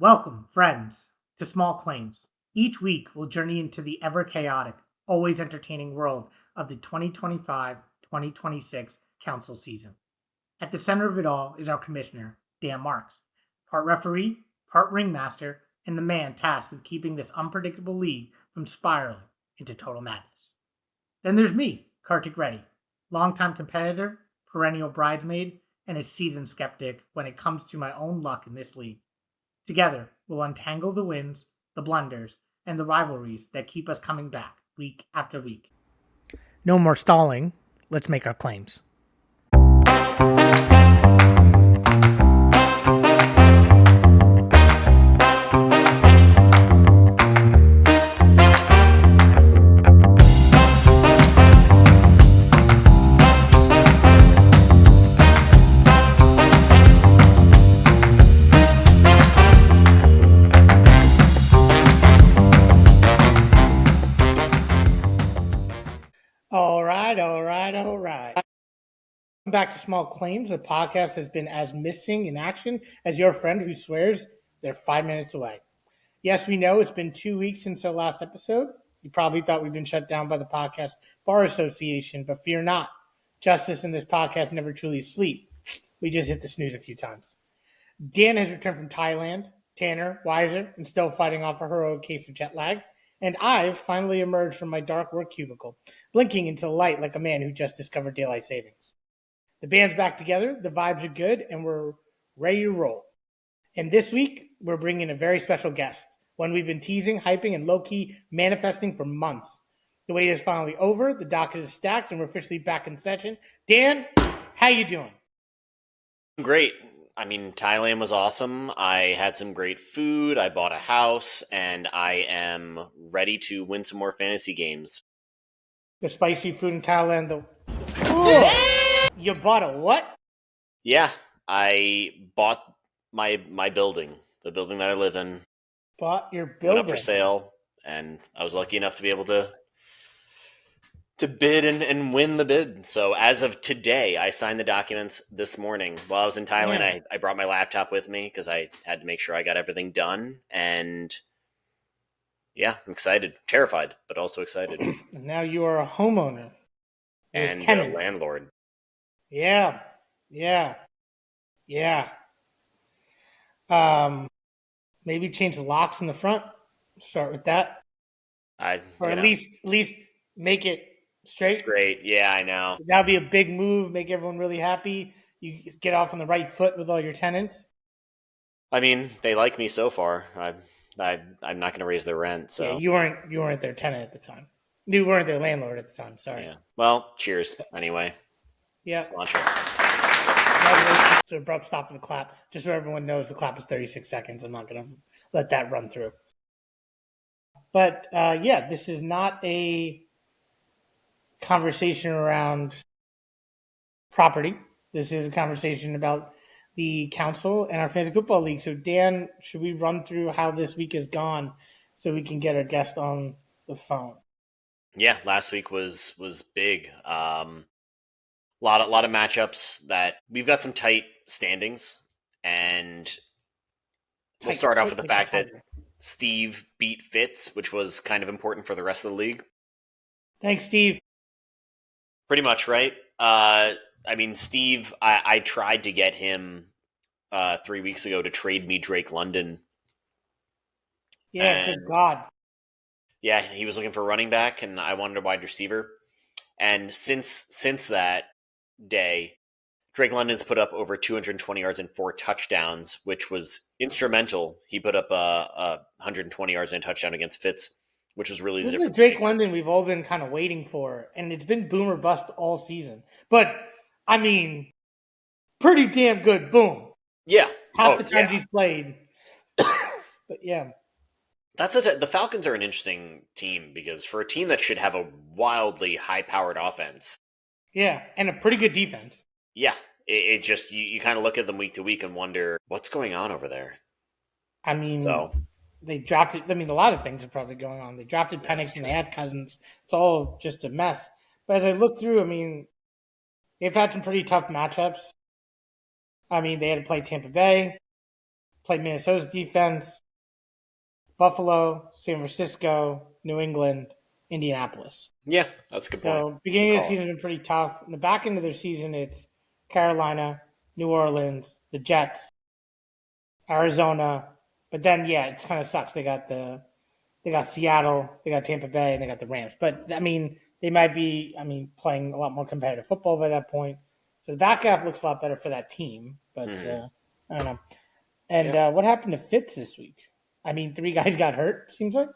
Welcome, friends, to Small Claims. Each week, we'll journey into the ever chaotic, always entertaining world of the 2025 2026 council season. At the center of it all is our commissioner, Dan Marks, part referee, part ringmaster, and the man tasked with keeping this unpredictable league from spiraling into total madness. Then there's me, Kartik Reddy, longtime competitor, perennial bridesmaid, and a seasoned skeptic when it comes to my own luck in this league. Together, we'll untangle the wins, the blunders, and the rivalries that keep us coming back week after week. No more stalling. Let's make our claims. All right. Welcome back to Small Claims. The podcast has been as missing in action as your friend who swears they're 5 minutes away. Yes, we know it's been 2 weeks since our last episode. You probably thought we'd been shut down by the Podcast Bar Association, but fear not. Justice in this podcast never truly sleep. We just hit the snooze a few times. Dan has returned from Thailand, Tanner, wiser, and still fighting off a heroic case of jet lag. And I've finally emerged from my dark work cubicle, blinking into the light like a man who just discovered daylight savings. The band's back together, the vibes are good, and we're ready to roll. And this week, we're bringing a very special guest, one we've been teasing, hyping, and low-key manifesting for months. The wait is finally over, the docket is stacked, and we're officially back in session. Dan, how you doing? Great. I mean, Thailand was awesome. I had some great food. I bought a house, and I am ready to win some more fantasy games. The spicy food in Thailand, You bought a what? Yeah, I bought my building, the building that I live in. Bought your Went building. up for sale, and I was lucky enough to be able to bid and win the bid. So as of today, I signed the documents this morning. While I was in Thailand, Man. I brought my laptop with me because I had to make sure I got everything done. And yeah, I'm excited, terrified, but also excited. And now you are a homeowner. And a tenants. landlord. Yeah. Maybe change the locks in the front. Start with that, or at least make it straight. Great, yeah, I know. That'd be a big move. Make everyone really happy. You get off on the right foot with all your tenants. I mean, they like me so far. I'm not going to raise their rent. So yeah, you weren't their tenant at the time. You weren't their landlord at the time. Sorry. Yeah. Well, cheers anyway. Yeah. So abrupt stop to the clap. Just so everyone knows, the clap is 36 seconds. I'm not going to let that run through. But yeah, this is not a conversation around property. This is a conversation about the council and our fantasy football league. So Dan, should we run through how this week has gone so we can get our guest on the phone? Yeah, last week was big. Lot of matchups that we've got some tight standings, and we'll start off with the fact that Steve beat Fitz, which was kind of important for the rest of the league. Thanks, Steve. Pretty much, right? I mean, Steve, I tried to get him 3 weeks ago to trade me Drake London. Yeah, good God. Yeah, he was looking for a running back, and I wanted a wide receiver. And since that day, Drake London's put up over 220 yards and 4 touchdowns, which was instrumental. He put up 120 yards and a touchdown against Fitz, which was really the difference. This is the Drake London we've all been kind of waiting for, and it's been boom or bust all season. But, I mean, pretty damn good boom. Yeah. Half the times he's played. But, yeah. The Falcons are an interesting team because for a team that should have a wildly high-powered offense. Yeah, and a pretty good defense. Yeah, it just, you kind of look at them week to week and wonder, what's going on over there? I mean, they drafted, a lot of things are probably going on. They drafted Penix and they had Cousins. It's all just a mess. But as I look through, I mean, they've had some pretty tough matchups. I mean, they had to play Tampa Bay, played Minnesota's defense, Buffalo, San Francisco, New England, Indianapolis. Yeah, that's a good point. So That's a good beginning of the call. season has been pretty tough. In the back end of their season, it's Carolina, New Orleans, the Jets, Arizona. But then yeah, it kind of sucks. They got Seattle, they got Tampa Bay, and they got the Rams. But I mean, they might be playing a lot more competitive football by that point. So the back half looks a lot better for that team. But I don't know. And Yeah. what happened to Fitz this week? I mean, 3 guys got hurt. Seems like.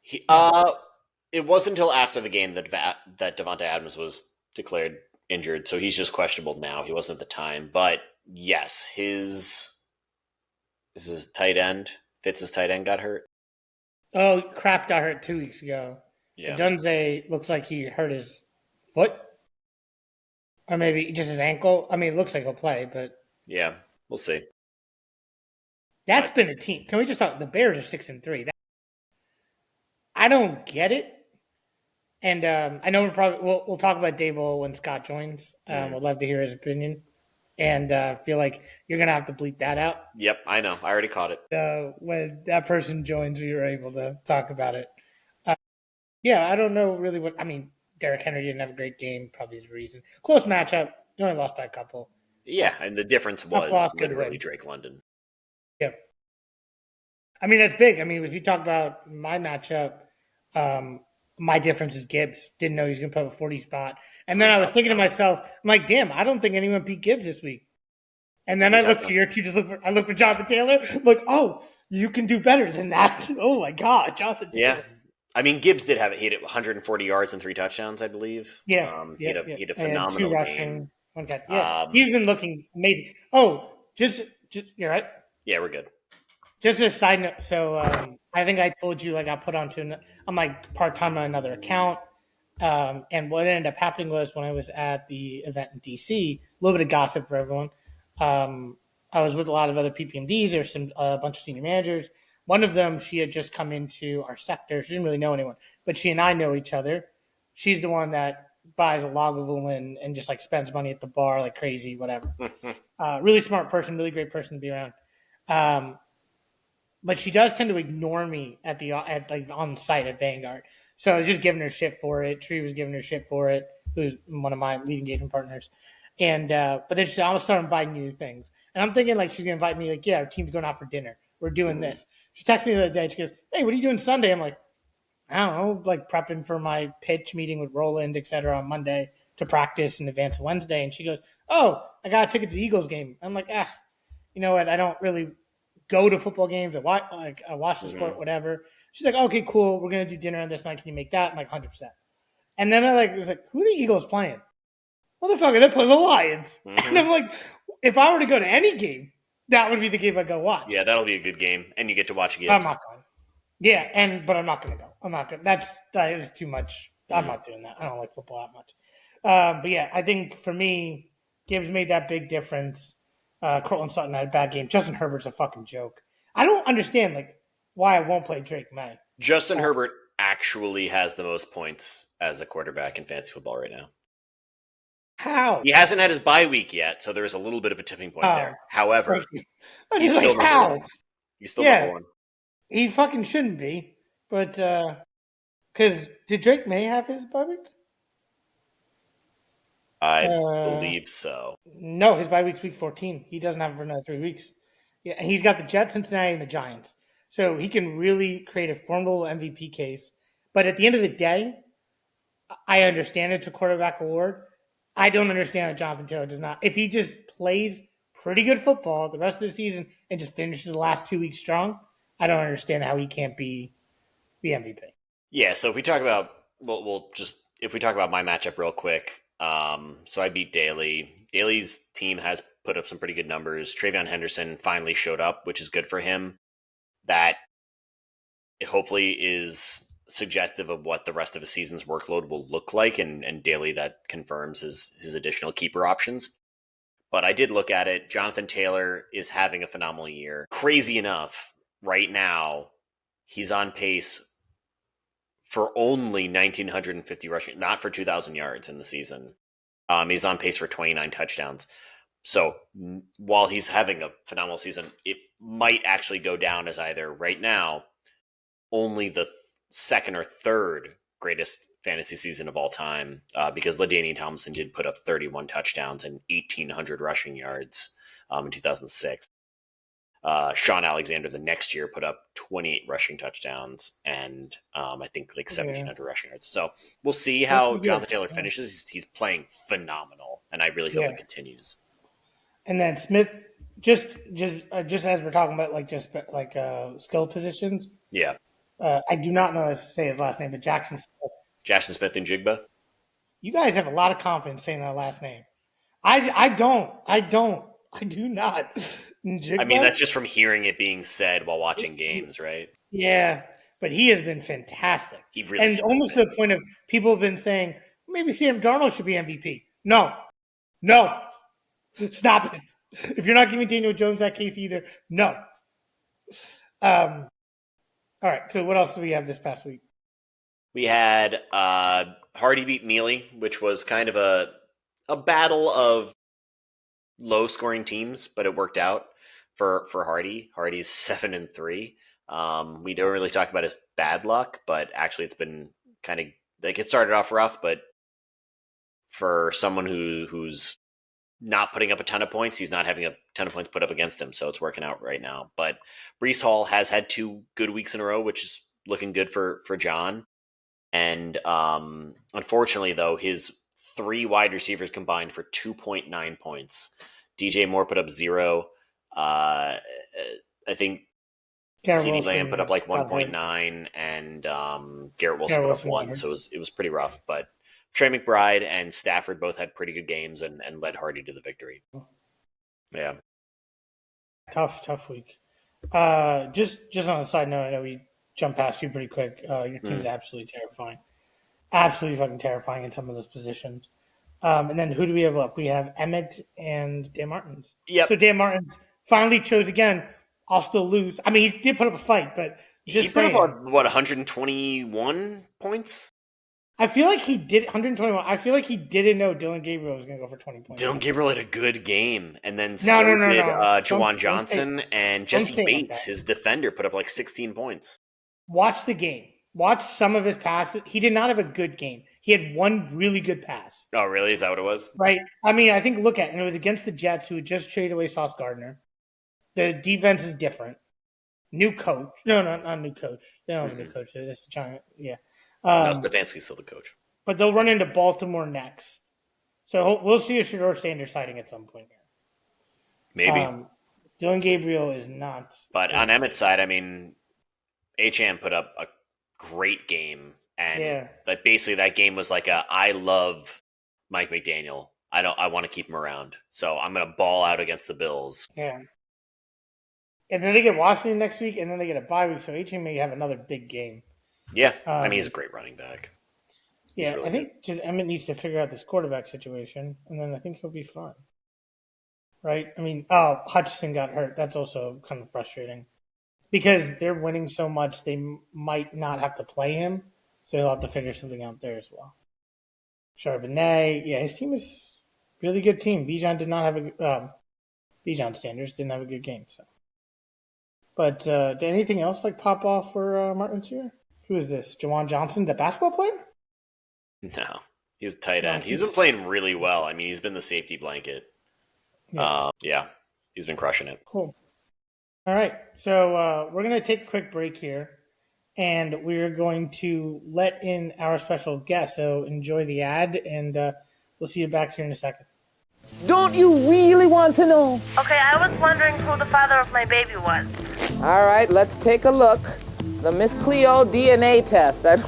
It wasn't until after the game that that Devontae Adams was declared injured, so he's just questionable now. He wasn't at the time, but yes, his tight end, Fitz's tight end, got hurt. Oh, Kraft got hurt 2 weeks ago. Yeah, Dunze looks like he hurt his foot, or maybe just his ankle. I mean, it looks like he'll play, but yeah, we'll see. that's been a team. Can we just talk? The Bears are 6-3. I don't get it. And I know we'll talk about Daboll when Scott joins. Would love to hear his opinion, and feel like you're gonna have to bleep that out. Yep, I know. I already caught it. When that person joins, we were able to talk about it. Yeah, I don't know really what I mean. Derrick Henry didn't have a great game. Probably is the reason. Close matchup. They only lost by a couple. Yeah, and the difference was literally Drake London. Yeah, I mean that's big. I mean, if you talk about my matchup, my difference is Gibbs. Didn't know he was going to put up a 40 spot. And then I was thinking to myself, I'm like, damn, I don't think anyone beat Gibbs this week. And then I look for your two. I look for Jonathan Taylor. I'm like, oh, you can do better than that. Oh my God, Jonathan Taylor. Yeah. I mean, Gibbs did have it. He had 140 yards and 3 touchdowns, I believe. Yeah. He had a phenomenal 2 rushing, game. 1 catch. Yeah. He's been looking amazing. Oh, just you're right. Yeah, we're good. Just a side note. So I think I told you I got put onto I'm like part-time on another account. And what ended up happening was when I was at the event in DC, a little bit of gossip for everyone. I was with a lot of other PPMDs. There's a bunch of senior managers. One of them, she had just come into our sector. She didn't really know anyone, but she and I know each other. She's the one that buys a Lagavulin and just like spends money at the bar like crazy, whatever. Really smart person, really great person to be around. But she does tend to ignore me at like on site at Vanguard. So I was just giving her shit for it. Tree was giving her shit for it, who's one of my lead engagement partners. And but then she said, I'm gonna start inviting you to things. And I'm thinking like she's gonna invite me, like, yeah, our team's going out for dinner. We're doing this. She texted me the other day, she goes, hey, what are you doing Sunday? I'm like, I don't know, like prepping for my pitch meeting with Roland, et cetera, on Monday to practice in advance of Wednesday. And she goes, oh, I got a ticket to the Eagles game. I'm like, you know what? I don't really go to football games. I watch the sport, whatever. She's like, okay, cool. We're going to do dinner on this night. Can you make that? I'm like, 100%. And then I was like, who are the Eagles playing? Motherfucker, they play the Lions. And I'm like, if I were to go to any game, that would be the game I'd go watch. Yeah, that'll be a good game. And you get to watch Gibbs. I'm not going. Yeah, but I'm not going to go. I'm not going. That is too much. I'm not doing that. I don't like football that much. But yeah, I think for me, Gibbs made that big difference. Cortland Sutton had a bad game. Justin Herbert's a fucking joke. I don't understand like why I won't play Drake May. Justin Herbert actually has the most points as a quarterback in fantasy football right now. How? He hasn't had his bye week yet, so there's a little bit of a tipping point there. However, he's still like, number one. He's still number one. He fucking shouldn't be. But because did Drake May have his bye week? I believe so. No, his bye week's week 14. He doesn't have it for another 3 weeks. Yeah, he's got the Jets, Cincinnati, and the Giants. So he can really create a formidable MVP case. But at the end of the day, I understand it's a quarterback award. I don't understand how Jonathan Taylor does not. If he just plays pretty good football the rest of the season and just finishes the last 2 weeks strong, I don't understand how he can't be the MVP. Yeah, so if we talk about if we talk about my matchup real quick, so I beat Daly. Daly's team has put up some pretty good numbers. TreVeyon Henderson finally showed up, which is good for him. That hopefully is suggestive of what the rest of the season's workload will look like, and Daly that confirms his additional keeper options. But I did look at it. Jonathan Taylor is having a phenomenal year. Crazy enough, right now, he's on pace for only 1,950 rushing, not for 2,000 yards in the season. He's on pace for 29 touchdowns. So while he's having a phenomenal season, it might actually go down as either right now only the second or third greatest fantasy season of all time, because LaDainian Tomlinson did put up 31 touchdowns and 1,800 rushing yards in 2006. Sean Alexander the next year put up 28 rushing touchdowns and I think like 1,700 rushing yards. So we'll see how Jonathan Taylor finishes. He's playing phenomenal, and I really hope it continues. And then Smith, just as we're talking about skill positions. Yeah. I do not know how to say his last name, but Jackson Smith. Jackson Smith and Jigba. You guys have a lot of confidence saying that last name. I do not. Jigba? I mean, that's just from hearing it being said while watching games, right? Yeah, but he has been fantastic. He really and almost to the point of people have been saying maybe Sam Darnold should be MVP. No, stop it. If you're not giving Daniel Jones that case either, no. All right, so what else do we have this past week? We had Hardy beat Mealy, which was kind of a battle of low-scoring teams, but it worked out for Hardy. Hardy's 7-3. We don't really talk about his bad luck, but actually it's been kind of like it started off rough, but for someone who's not putting up a ton of points, he's not having a ton of points put up against him, so it's working out right now. But Breece Hall has had 2 good weeks in a row, which is looking good for John. And unfortunately, though, his 3 wide receivers combined for 2.9 points. DJ Moore put up 0. I think CeeDee Lamb put up like 1.9, and Garrett Wilson put up 1. So it was pretty rough. But Trey McBride and Stafford both had pretty good games and led Hardy to the victory. Yeah. Tough week. Just on a side note, I know we jumped past you pretty quick. Your team's absolutely terrifying. Absolutely fucking terrifying in some of those positions. And then who do we have left? We have Emmett and Dan Martins. Yep. So Dan Martins finally chose again. I'll still lose. I mean, he did put up a fight, but he put up, 121 points? I feel like he did 121. I feel like he didn't know Dylan Gabriel was going to go for 20 points. Dylan Gabriel had a good game, and then did Jawan Johnson and Jesse Bates, his defender, put up like 16 points. Watch the game. Watch some of his passes. He did not have a good game. He had one really good pass. Oh, really? Is that what it was? Right. I mean, I think look at it. And it was against the Jets, who had just traded away Sauce Gardner. The defense is different. New coach. No, not new coach. They don't have a new coach. This is China. Yeah. No, Stefanski's still the coach. But they'll run into Baltimore next. So we'll see a Shedeur Sanders sighting at some point here. Maybe. Dylan Gabriel is not. But on Emmett's side, I mean, HM put up a great game. And basically that game was like I love Mike McDaniel. I want to keep him around. So I'm going to ball out against the Bills. Yeah. And then they get Washington next week, and then they get a bye week. So HM may have another big game. Yeah, I mean, he's a great running back. Yeah, really I think just Emmett needs to figure out this quarterback situation, and then I think he'll be fine. Right? I mean, Hutchinson got hurt. That's also kind of frustrating. Because they're winning so much, they might not have to play him, so he'll have to figure something out there as well. Charbonnet, his team is a really good team. Bijan did not have Bijan standards, didn't have a good game. So, but did anything else pop off for Martins here? Who is this? Jawan Johnson, the basketball player? No, he's a tight end. He's been playing really well. I mean, he's been the safety blanket. Yeah, he's been crushing it. Cool. All right, so we're going to take a quick break here, and we're going to let in our special guest. So enjoy the ad, and we'll see you back here in a second. Don't you really want to know? Okay, I was wondering who the father of my baby was. All right, let's take a look. The Miss Cleo DNA test. I'm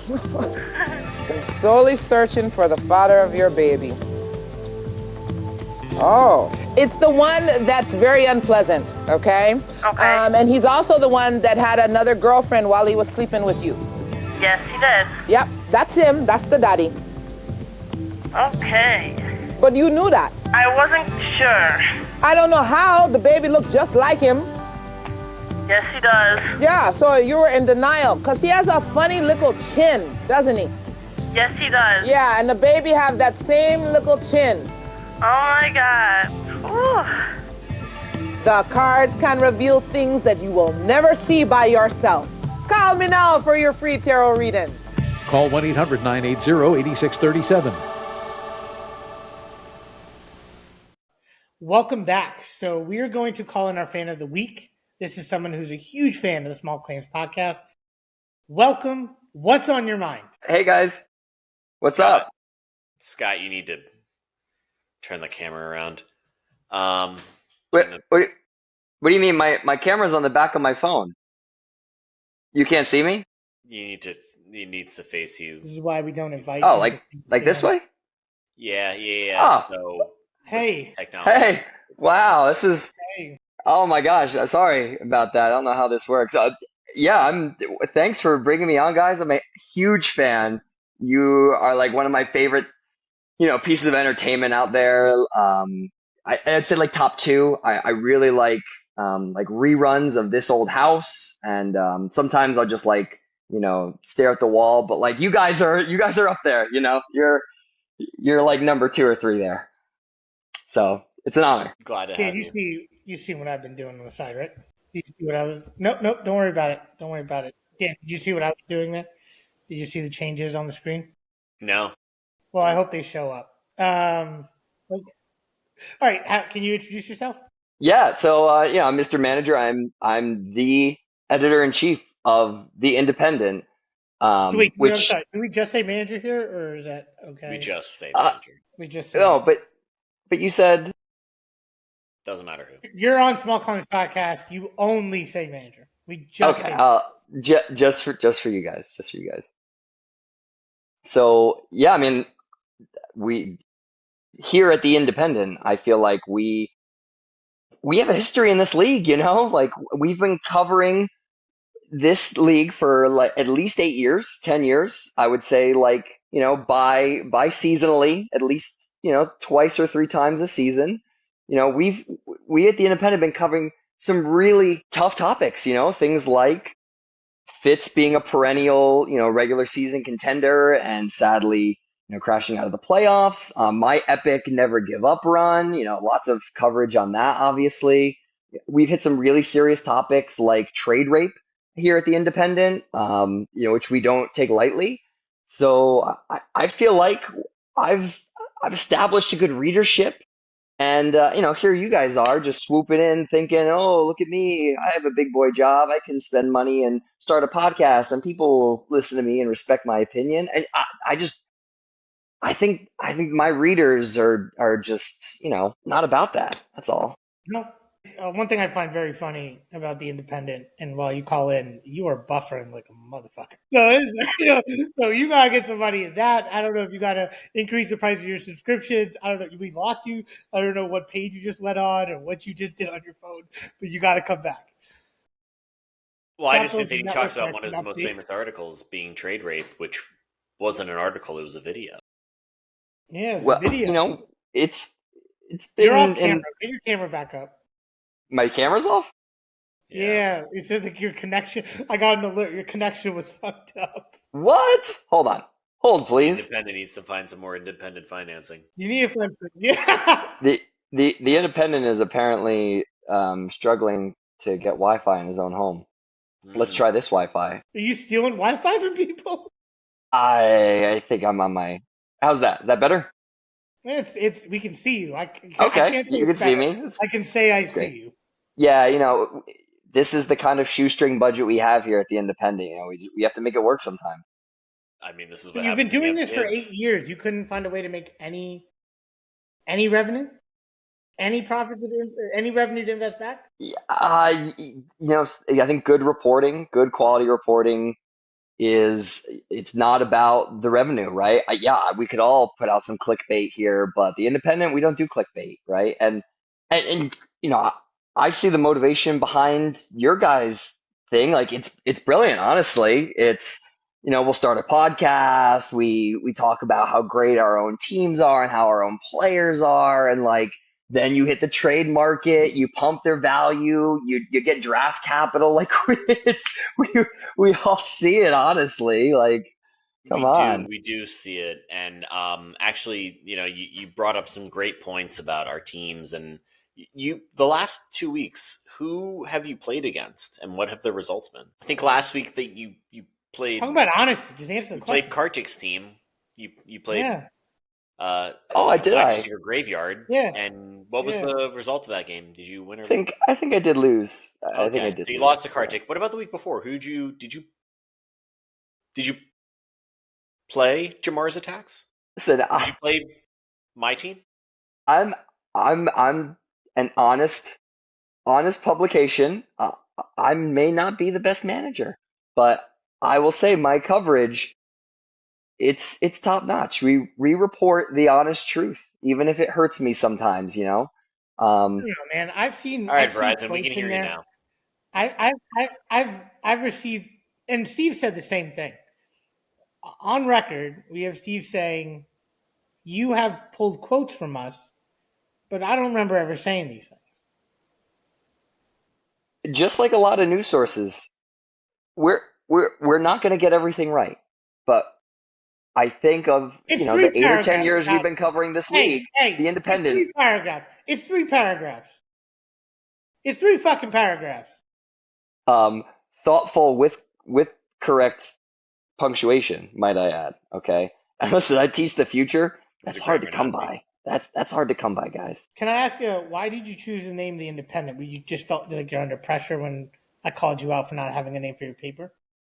solely searching for the father of your baby. Oh, it's the one that's very unpleasant, okay? Okay. And he's also the one that had another girlfriend while he was sleeping with you. Yes, he did. Yep, that's him. That's the daddy. Okay. But you knew that. I wasn't sure. I don't know how. The baby looks just like him. Yes, he does. Yeah, so you were in denial because he has a funny little chin, doesn't he? Yes, he does. Yeah, and the baby have that same little chin. Oh my God. The cards can reveal things that you will never see by yourself. Call me now for your free tarot reading. Call 1-800-980-8637. Welcome back. So we are going to call in our fan of the week. This is someone who's a huge fan of the Small Claims podcast. Welcome. What's on your mind? Hey guys, what's Scott. up? Scott, you need to turn the camera around. What do you mean? My camera's on the back of my phone. You can't see me? It needs to face you. This is why we don't invite. Oh, like this way? Yeah. Oh. So Hey. technology. Hey, wow, this is. Hey. Oh my gosh, sorry about that. I don't know how this works. Yeah, Thanks for bringing me on, guys. I'm a huge fan. You are like one of my favorite, pieces of entertainment out there. I'd say like top two. I really like reruns of This Old House, and sometimes I'll just stare at the wall. But like you guys are up there. You're like number 2 or 3 there. So it's an honor. Glad to Dan, have you. you see what I've been doing on the side, right? Did you see what I was? Nope. Don't worry about it. Don't worry about it. Dan, did you see what I was doing there? Did you see the changes on the screen? No. Well, I hope they show up. Okay. All right. Can you introduce yourself? Yeah. So I'm Mr. Manager. I'm the editor-in-chief of The Independent. Wait, I'm which sorry. Did we just say manager here, or is that okay? We just say manager. We just say no, but you said Doesn't matter who. you're on Small Claims podcast. You only say manager. We just okay. say Just for you guys. So yeah, I mean, we here at The Independent, I feel like we have a history in this league. Like we've been covering this league for like at least 8 years, 10 years. I would say by seasonally, at least, twice or 3 times a season. We at The Independent have been covering some really tough topics, things like Fitz being a perennial, regular season contender and sadly, crashing out of the playoffs. My epic never give up run, lots of coverage on that, obviously. We've hit some really serious topics like trade rape here at The Independent, which we don't take lightly. So I feel like I've established a good readership. And, here you guys are just swooping in thinking, oh, look at me. I have a big boy job. I can spend money and start a podcast and people will listen to me and respect my opinion. And I think my readers are just, not about that. That's all. no. One thing I find very funny about The Independent, and while you call in, you are buffering like a motherfucker. So, so you gotta get some money in that. I don't know if you gotta increase the price of your subscriptions. I don't know. We lost you. I don't know what page you just went on or what you just did on your phone, but you gotta come back. Well, I just Stop think that he those talks about network one of his most updates. famous articles being trade rape, which wasn't an article; it was a video. Yeah, it's Well, a video. it's You're off been camera. Get your camera back up. my camera's off. Yeah, you said that your connection. I got an alert. Your connection was fucked up. What? Hold please. Independent needs to find some more independent financing. You need a friend. Yeah. The Independent is apparently struggling to get Wi-Fi in his own home. Let's try this Wi-Fi. Are you stealing Wi-Fi from people? I think I'm on my. How's that? Is that better? It's. We can see you. I Okay, can't say you can it's see better. me. I can say I see great. you. Yeah, this is the kind of shoestring budget we have here at The Independent. We have to make it work sometime. I mean, this is But what you've been happens when doing you this have for kids. 8 years. You couldn't find a way to make any revenue, any profit, any revenue to invest back. I think good reporting, good quality reporting it's not about the revenue, right? We could all put out some clickbait here, but The Independent, we don't do clickbait, right? And I see the motivation behind your guys' thing. Like it's brilliant, honestly. It's we'll start a podcast. We talk about how great our own teams are and how our own players are, and then you hit the trade market, you pump their value, you get draft capital. Like we all see it, honestly. Like, come on. We do see it, and actually, you brought up some great points about our teams, and the last 2 weeks, who have you played against, and what have the results been? I think last week that you played. Talk about honesty. Just answer the You question. played Kartik's team. You played. Yeah. I did. Wide receiver Graveyard. Yeah. And what was the result of that game? Did you win or? I think I did lose. Okay. I think I did. So you lost to Kartik. What about the week before? Did you play Jamar's attacks? Listen, Did you play my team? I'm an honest publication. I may not be the best manager, but I will say my coverage, it's top notch. We report the honest truth, even if it hurts me sometimes. I don't know, man. I've seen. All right, I've seen Verizon, we quotes can in hear you there. now. I've received, and Steve said the same thing. On record, we have Steve saying, "You have pulled quotes from us," but I don't remember ever saying these things. Just like a lot of news sources, we're not going to get everything right, but I think of It's the 8 or 10 years we've been covering this league, the Independent. It's 3 paragraphs. It's 3 paragraphs. It's 3 fucking paragraphs. Thoughtful with correct punctuation, might I add. Okay, and listen, I teach the future. That's hard to come by. That's hard to come by, guys. Can I ask you, why did you choose the name The Independent? You just felt like you're under pressure when I called you out for not having a name for your paper?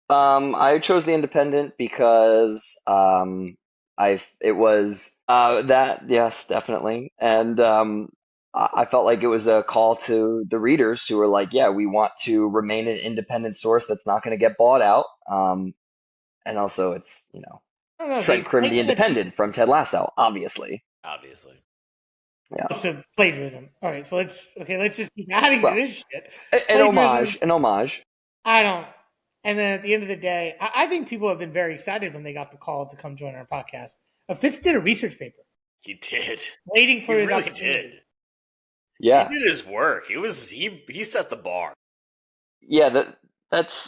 I chose The Independent because it was that, yes, definitely, and I felt like it was a call to the readers who were like, yeah, we want to remain an independent source that's not going to get bought out, and also it's Trent Crimm, the Independent from Ted Lasso, obviously. Yeah. So plagiarism. All right, so let's just keep adding to this shit. An homage. I don't. And then at the end of the day, I think people have been very excited when they got the call to come join our podcast. Fitz did a research paper. He did. Waiting for his really opportunity. did. Yeah. He did his work. He set the bar. Yeah,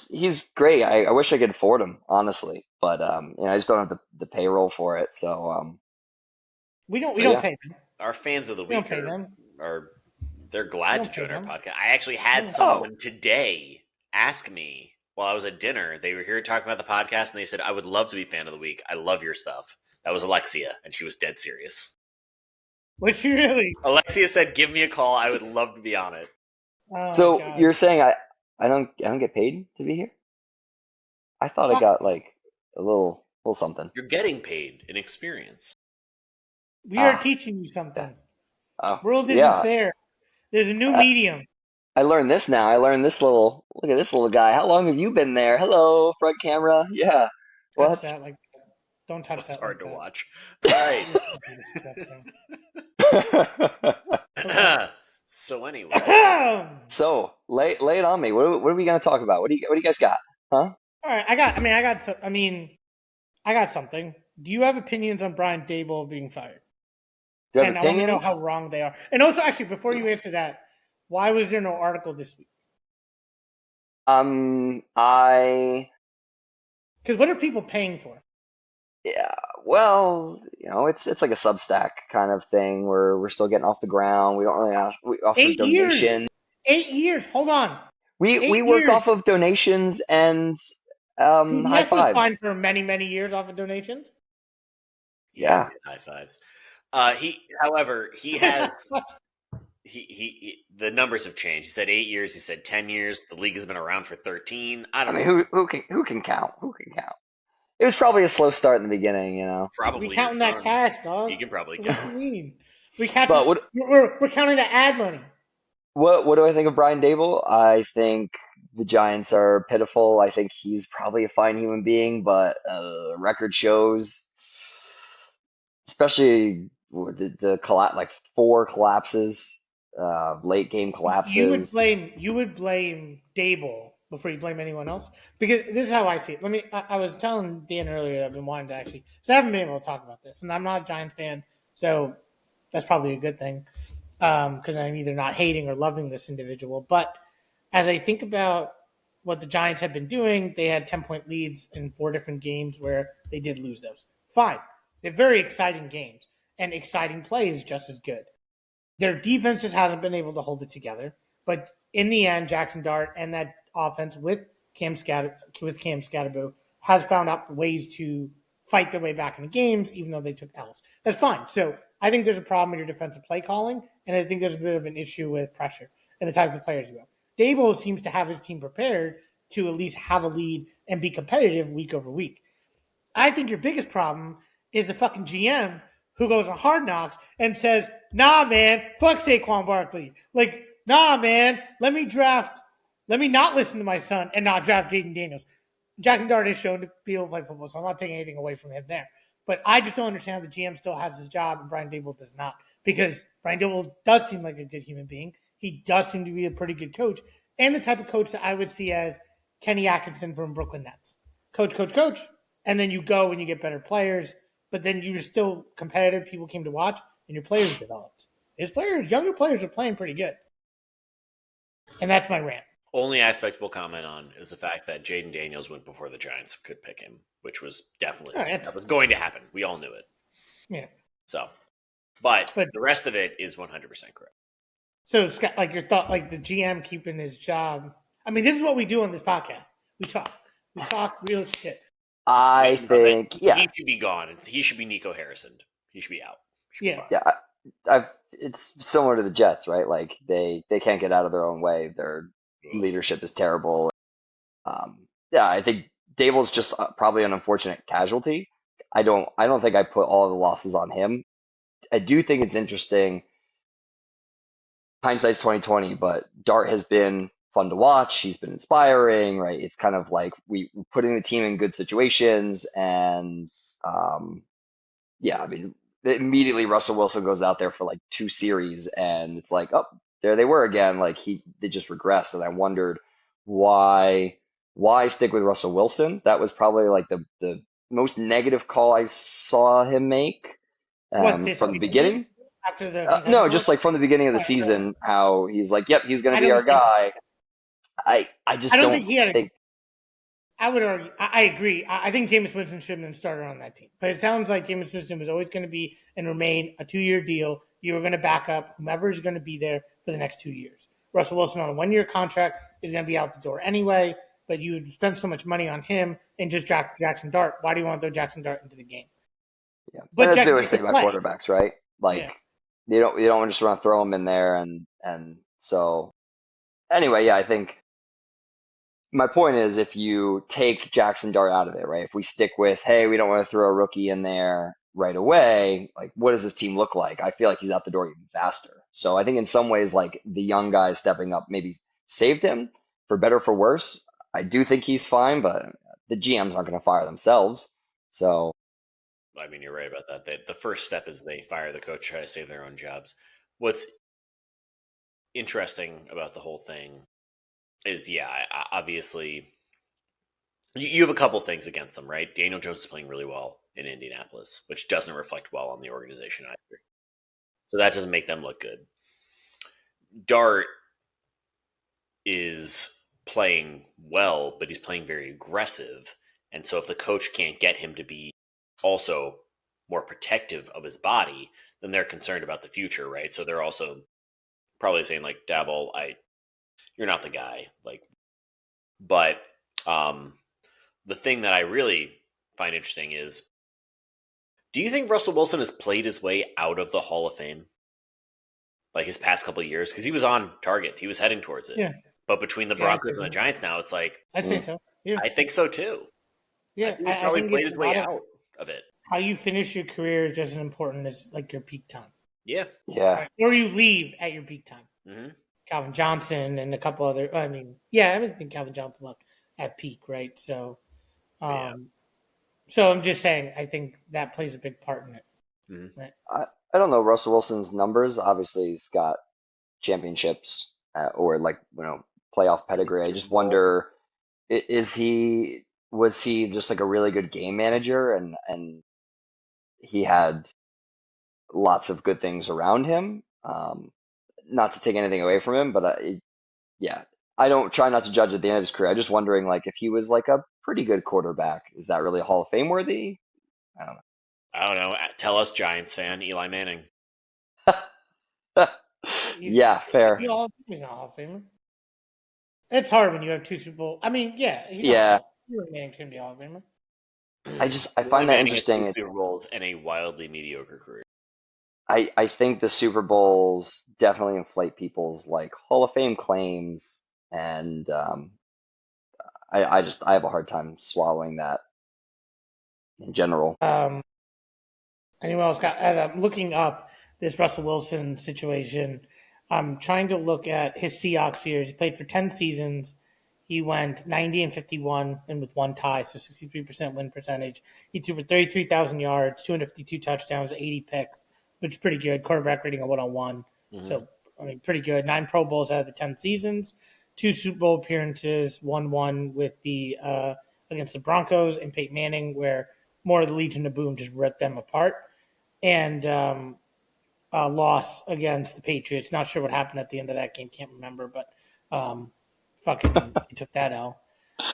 he's great. I wish I could afford him, honestly, but I just don't have the payroll for it. So we don't pay them. Our fans of the We week don't pay them. they're glad to join our podcast. I actually had someone today ask me while I was at dinner. They were here talking about the podcast, and they said, "I would love to be fan of the week. I love your stuff." That was Alexia, and she was dead serious. Was she really? Alexia said, "Give me a call. I would love to be on it." Oh, so God. you're saying I don't get paid to be here? I thought I got like a little something. You're getting paid in experience. We are teaching you something. World isn't fair. There's a new medium. I learned this now. I learned this look at this little guy. How long have you been there? Hello, front camera. Yeah. Touch that, don't touch that. It's hard to that. watch. All right. So anyway. So lay it on me. What are we gonna talk about? What do you guys got? Huh? All right. I got something. Do you have opinions on Brian Daboll being fired? Do you have opinions? I want to know how opinions? wrong they are. And also, actually, before you answer that, why was there no article this week? Because what are people paying for? Yeah, well, it's like a Substack kind of thing where we're still getting off the ground. We don't really we also 8 donation. years. 8 years. Hold on. We work off of donations and high Ness was fives. fine for many, many years off of donations. Yeah. High fives. However, he has the numbers have changed. He said 8 years. He said 10 years. The league has been around for 13. I don't know. Who can count? Who can count? It was probably a slow start in the beginning, Probably. We counting that cash, dog. You can probably What count. do you mean? We're counting the ad money. What do I think of Brian Daboll? I think the Giants are pitiful. I think he's probably a fine human being, but record shows, especially the like 4 collapses, late game collapses. You would blame Daboll before you blame anyone else, because this is how I see it. I was telling Dan earlier that I've been wanting to because I haven't been able to talk about this, and I'm not a Giants fan, so that's probably a good thing, because I'm either not hating or loving this individual. But as I think about what the Giants have been doing, they had 10-point leads in 4 different games where they did lose those. Fine. They're very exciting games, and exciting play is just as good. Their defense just hasn't been able to hold it together. But in the end, Jackson Dart and that offense with Cam Scatterbo has found out ways to fight their way back into games, even though they took L's. That's fine. So I think there's a problem with your defensive play calling, and I think there's a bit of an issue with pressure and the types of players you have. Dable seems to have his team prepared to at least have a lead and be competitive week over week. I think your biggest problem is the fucking GM who goes on Hard Knocks and says, nah, man, fuck Saquon Barkley. Like, nah, man, let me not listen to my son and not draft Jaden Daniels. Jackson Dart is shown to be able to play football, so I'm not taking anything away from him there. But I just don't understand how the GM still has his job and Brian Daboll does not. Because Brian Daboll does seem like a good human being. He does seem to be a pretty good coach. And the type of coach that I would see as Kenny Atkinson from Brooklyn Nets. Coach. And then you go and you get better players. But then you're still competitive. People came to watch, and your players developed. Younger players are playing pretty good. And that's my rant. Only aspect we'll comment on is the fact that Jaden Daniels went before the Giants could pick him, which was definitely that was going to happen. We all knew it. Yeah. So, but the rest of it is 100% correct. So, Scott, like your thought, like the GM keeping his job. I mean, this is what we do on this podcast. We talk real shit. I think, he should be gone. He should be Nico Harrison. He should be out. It's similar to the Jets, right? Like they can't get out of their own way. Their leadership is terrible. I think Daboll's just probably an unfortunate casualty. I don't think I put all of the losses on him. I do think it's interesting. Hindsight's 2020, but Dart has been fun to watch. He's been inspiring, right? It's kind of like we putting the team in good situations, and immediately Russell Wilson goes out there for like 2 series, and it's like, oh, there they were again. Like they just regressed, and I wondered why stick with Russell Wilson. That was probably like the most negative call I saw him make from the beginning. After the no, just like from the beginning of the season, how he's like, yep, he's going to be our guy. I don't think he had. I would argue. I agree. I think Jameis Winston shouldn't have started on that team. But it sounds like Jameis Winston was always going to be and remain a 2-year deal. You were going to back up whomever is going to be there for the next 2 years. Russell Wilson on a 1-year contract is going to be out the door anyway. But you would spend so much money on him and just draft Jackson Dart. Why do you want to throw Jackson Dart into the game? Yeah, but that's the thing about quarterbacks, right? Like you don't just want to throw them in there, and so anyway, I think. My point is, if you take Jackson Dart out of it, right? If we stick with, hey, we don't want to throw a rookie in there right away, like, what does this team look like? I feel like he's out the door even faster. So I think in some ways, like, the young guys stepping up maybe saved him, for better or for worse. I do think he's fine, but the GMs aren't going to fire themselves. So, I mean, you're right about that. The first step is they fire the coach, try to save their own jobs. What's interesting about the whole thing is, obviously, you have a couple things against them, right? Daniel Jones is playing really well in Indianapolis, which doesn't reflect well on the organization either. So that doesn't make them look good. Dart is playing well, but he's playing very aggressive. And so if the coach can't get him to be also more protective of his body, then they're concerned about the future, right? So they're also probably saying, like, Daboll, you're not the guy. But the thing that I really find interesting is, do you think Russell Wilson has played his way out of the Hall of Fame? Like his past couple of years? Because he was on target. He was heading towards it. Yeah. But between the Broncos and the Giants now, it's like... I'd say so. Yeah. I think so too. Yeah. He's probably played his way out of it. How you finish your career is just as important as like your peak time. Yeah. Yeah. Or you leave at your peak time. Mm-hmm. Calvin Johnson and a couple other. I think Calvin Johnson left at peak, right? So, so I'm just saying, I think that plays a big part in it. Mm-hmm. Right? I don't know Russell Wilson's numbers. Obviously, he's got championships or playoff pedigree. I just wonder, was he just like a really good game manager and he had lots of good things around him? Not to take anything away from him, but I don't try not to judge at the end of his career. I'm just wondering, like, if he was like a pretty good quarterback, is that really Hall of Fame worthy? I don't know. Tell us, Giants fan, Eli Manning. Yeah, fair. He's not a Hall of Famer. It's hard when you have 2 Super Bowl. I mean, yeah, he's Yeah. Eli Manning can be a Hall of Famer. I find that interesting. Super Bowls and a wildly mediocre career. I think the Super Bowls definitely inflate people's like Hall of Fame claims, and I have a hard time swallowing that in general. Anyone else got? As I'm looking up this Russell Wilson situation, I'm trying to look at his Seahawks years. He played for 10 seasons. He went 90-51 and with 1 tie, so 63% win percentage. He threw for 33,000 yards, 252 touchdowns, 80 picks, which is pretty good. Quarterback rating of 101. So, I mean, pretty good. 9 Pro Bowls out of the 10 seasons, 2 Super Bowl appearances, 1 with the against the Broncos and Peyton Manning, where more of the Legion of Boom just ripped them apart. And loss against the Patriots. Not sure what happened at the end of that game. Can't remember, but fucking he took that L.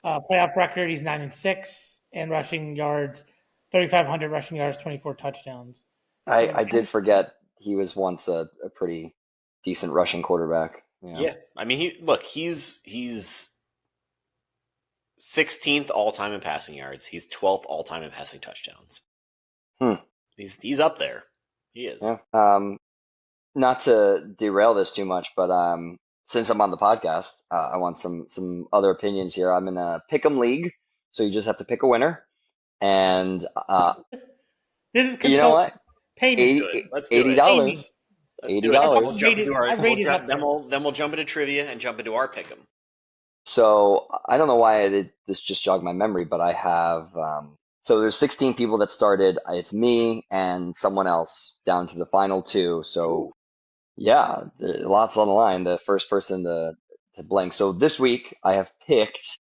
Playoff record, he's 9-6, and rushing yards, 3,500 rushing yards, 24 touchdowns. I did forget he was once a pretty decent rushing quarterback. Yeah, I mean, he's 16th all time in passing yards. He's 12th all time in passing touchdowns. He's up there. He is. Yeah. Not to derail this too much, but since I'm on the podcast, I want some other opinions here. I'm in a pick'em league, so you just have to pick a winner, and this is you know what? Pay me. $80. $80. Then we'll jump into trivia and jump into our pick'em. So I don't know why this just jogged my memory, but I have so there's 16 people that started. It's me and someone else down to the final 2. So yeah, lots on the line. The first person to blank. So this week I have picked,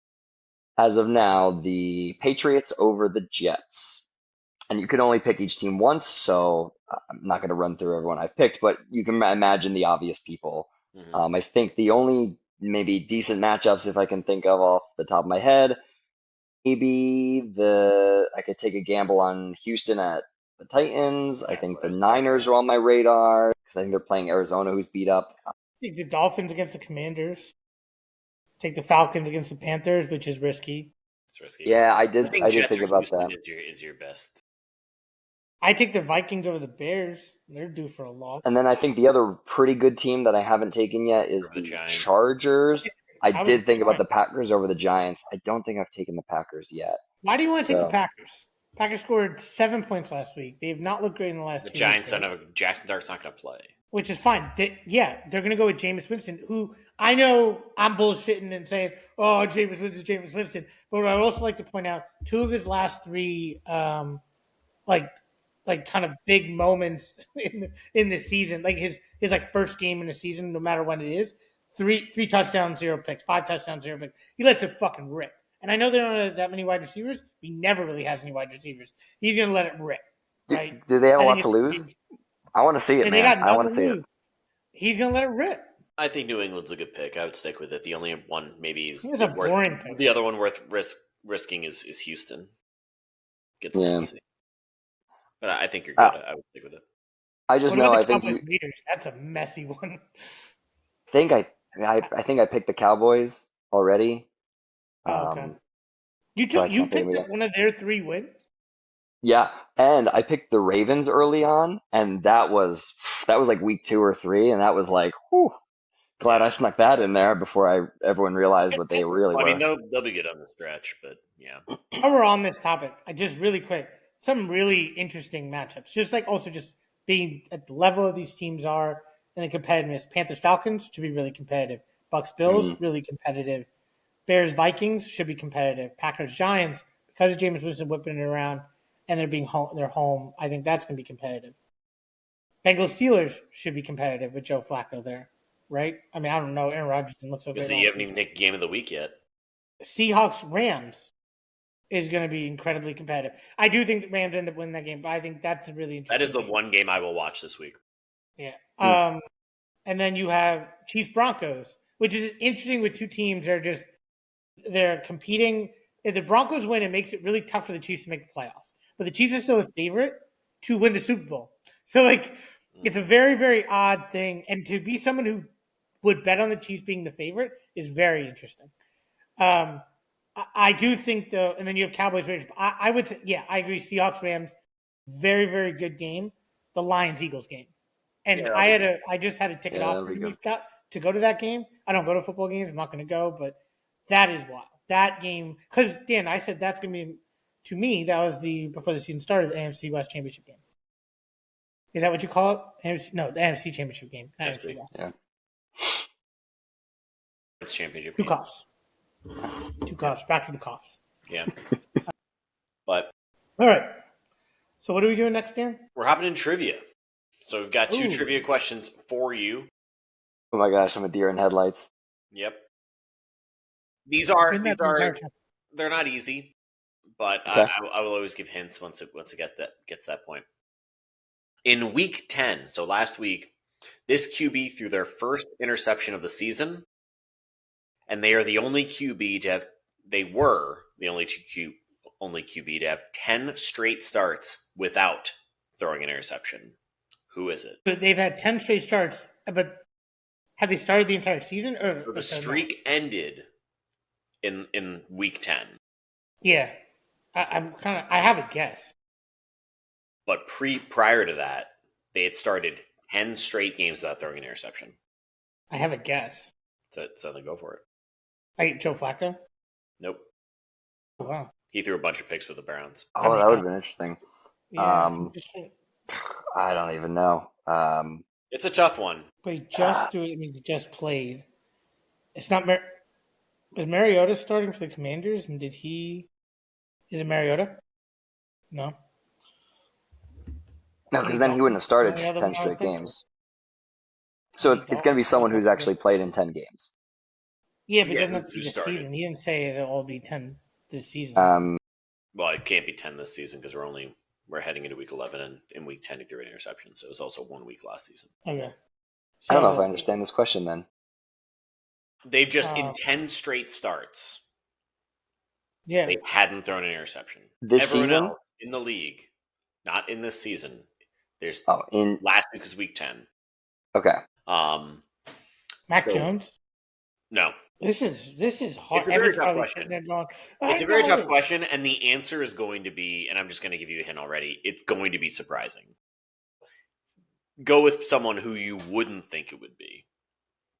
as of now, the Patriots over the Jets. And you can only pick each team once, so I'm not going to run through everyone I've picked, but you can imagine the obvious people. I think the only maybe decent matchups, if I can think of off the top of my head, maybe I could take a gamble on Houston at the Titans. I think the Niners are on my radar because I think they're playing Arizona, who's beat up. Take the Dolphins against the Commanders. Take the Falcons against the Panthers, which is risky. It's risky. Yeah, I did think about Houston that. Is your best. I take the Vikings over the Bears. They're due for a loss. And then I think the other pretty good team that I haven't taken yet is the Chargers. I did think about the Packers over the Giants. I don't think I've taken the Packers yet. Why do you want to take the Packers? Packers scored 7 points last week. They have not looked great in the last 2 weeks. The Giants don't have Jackson Dart's not going to play. Which is fine. They're going to go with Jameis Winston, who I know I'm bullshitting and saying, oh, Jameis Winston. But I'd also like to point out 2 of his last 3 like kind of big moments in the season, like his like first game in the season, no matter when it is, 3 touchdowns, 0 picks, 5 touchdowns, 0 picks. He lets it fucking rip. And I know there aren't that many wide receivers. He never really has any wide receivers. He's going to let it rip. Right? Do they have a lot to lose? I want to see it, man. I want to see it. He's going to let it rip. I think New England's a good pick. I would stick with it. The only one maybe it's a boring pick. The other one worth risking is Houston. Gets Tennessee. But I think you're good. I would stick with it. I just know. I think that's a messy one. I think I picked the Cowboys already. Okay. You picked one of their 3 wins. Yeah, and I picked the Ravens early on, and that was like week 2 or 3, and that was like, whew, glad I snuck that in there before everyone realized what they really were. I mean, they'll be good on the stretch, but yeah. While we're on this topic, I just really quick. Some really interesting matchups. Just like also just being at the level of these teams are and the competitiveness. Panthers Falcons should be really competitive. Bucks Bills really competitive. Bears Vikings should be competitive. Packers Giants, because of Jameis Winston whipping it around and they're home. I think that's going to be competitive. Bengals Steelers should be competitive with Joe Flacco there, right? I mean, I don't know. Aaron Rodgers didn't look so good. You haven't even picked game of the week yet. Seahawks Rams is going to be incredibly competitive. I do think the Rams end up winning that game, but I think that's a really interesting. That is the one game I will watch this week. Yeah. And then you have Chiefs Broncos, which is interesting with 2 teams that are they're competing. If the Broncos win, it makes it really tough for the Chiefs to make the playoffs. But the Chiefs are still a favorite to win the Super Bowl. So It's a very, very odd thing. And to be someone who would bet on the Chiefs being the favorite is very interesting. I do think, though, and then you have Cowboys, Raiders. I would say, yeah, I agree. Seahawks, Rams, very, very good game. The Lions, Eagles game. And Yeah, I just had a ticket off that'll for be me, good. Scott, to go to that game. I don't go to football games. I'm not going to go, but that is wild. That game, because Dan, I said that's going to be, to me, that was before the season started, the AFC West Championship game. Is that what you call it? No, the NFC Championship game. NFC West. Yeah. It's championship Two game. coughs. Two coughs. Back to the coughs. Yeah. But All right. So what are we doing next, Dan? we're hopping in trivia. So we've got two Ooh. trivia questions for you. Oh my gosh, I'm a deer in headlights. Yep. These are Been that the entire time. they're not easy, but Okay. I will always give hints once it gets to that point. In week 10, so last week, this QB threw their first interception of the season, and they are the only QB to have. They were the only QB to have 10 straight starts without throwing an interception. Who is it? But they've had 10 straight starts, but have they started the entire season? So the streak ended in week 10, Yeah. I have a guess. but prior to that, they had started 10 straight games without throwing an interception. I have a guess. So they go for it. Joe Flacco? Nope. Oh, wow. He threw a bunch of picks with the Browns. Oh, that would have been interesting. Yeah. I don't even know. It's a tough one. But he just threw it. I mean, he just played. It's not is Mariota starting for the Commanders? And is it Mariota? No. No, because then he wouldn't have started Any other 10 one I straight think? games. So it's going to be someone who's actually played in 10 games. Yeah, but it Yeah, doesn't have to who be this started? season. He didn't say it'll all be 10 this season. Well, it can't be 10 this season because we're heading into week 11, and in week 10 he threw an interception. So it was also 1 week last season. Okay. I don't know if I understand this question then. They've just in 10 straight starts, Yeah. they hadn't thrown an interception. This Everyone season? else in the league, not in this season. There's Oh, last week was week 10. okay. Mac so- Jones? No, This is hard. It's a very Everyone's tough probably question. sitting there going, it's "I a very know." tough question, and the answer is going to be, and I'm just going to give you a hint already. It's going to be surprising. Go with someone who you wouldn't think it would be.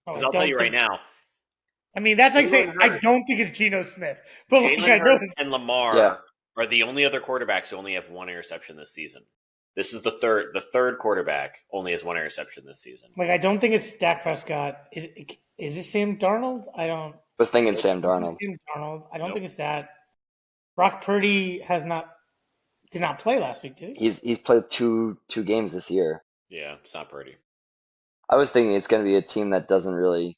Because I'll tell you right now, I mean, that's like Jalen saying I Hurts. don't think it's Geno Smith, but like, I Jalen know Hurts and Lamar Yeah. are the only other quarterbacks who only have 1 interception this season. This is the third quarterback only has 1 interception this season. I don't think it's Dak Prescott. Is it Sam Darnold? I don't. Was thinking Sam Darnold. Sam Darnold. I don't Nope. think it's that. Brock Purdy did not play last week, did he? He's played two games this year. Yeah, it's not pretty. I was thinking it's going to be a team that doesn't really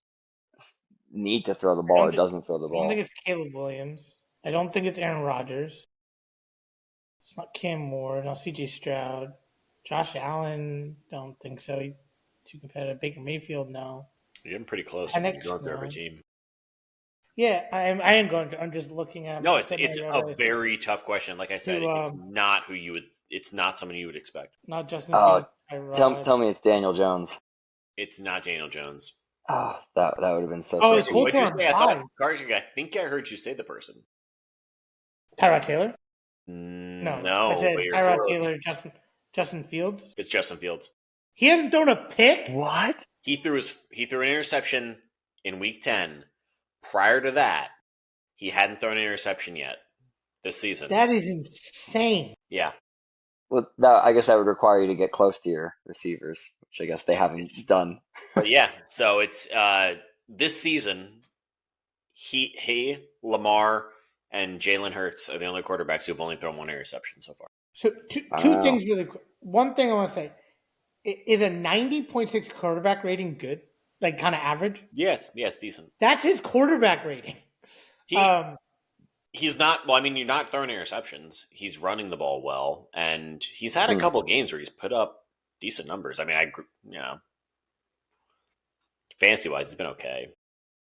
need to throw the ball or doesn't throw the I don't ball. think it's Caleb Williams. I don't think it's Aaron Rodgers. It's not Cam Moore. No, C.J. Stroud. Josh Allen. Don't think so. He's too competitive. Baker Mayfield. No. You're getting pretty close. And You're it's going through every not. team. Yeah, I am going to. I'm just looking at. No, it's a very tough question. Like I said, Who, it's not who you would. It's not someone you would expect. not Justin Oh, Fields. Tell me it's Daniel Jones. It's not Daniel Jones. Oh, that would have been so Oh, it's frustrating. What'd you Colton say? I thought, Hyde. Kartik, I think I heard you say the person. Tyrod Taylor. No, I said but you're Tyrod close. Taylor. Justin Fields. It's Justin Fields. He hasn't thrown a pick. What? He threw an interception in week 10. Prior to that, he hadn't thrown an interception yet this season. That is insane. Yeah. Well, I guess that would require you to get close to your receivers, which I guess they haven't done. But yeah, so it's this season, he Lamar and Jalen Hurts are the only quarterbacks who've only thrown 1 interception so far. So two Wow. things really quick. One thing I want to say is a 90.6 quarterback rating good, like kind of average. Yeah, it's decent. That's his quarterback rating. He's not. Well, I mean, you're not throwing interceptions. He's running the ball well, and he's had a couple of games where he's put up decent numbers. I mean, fantasy wise, he's been okay.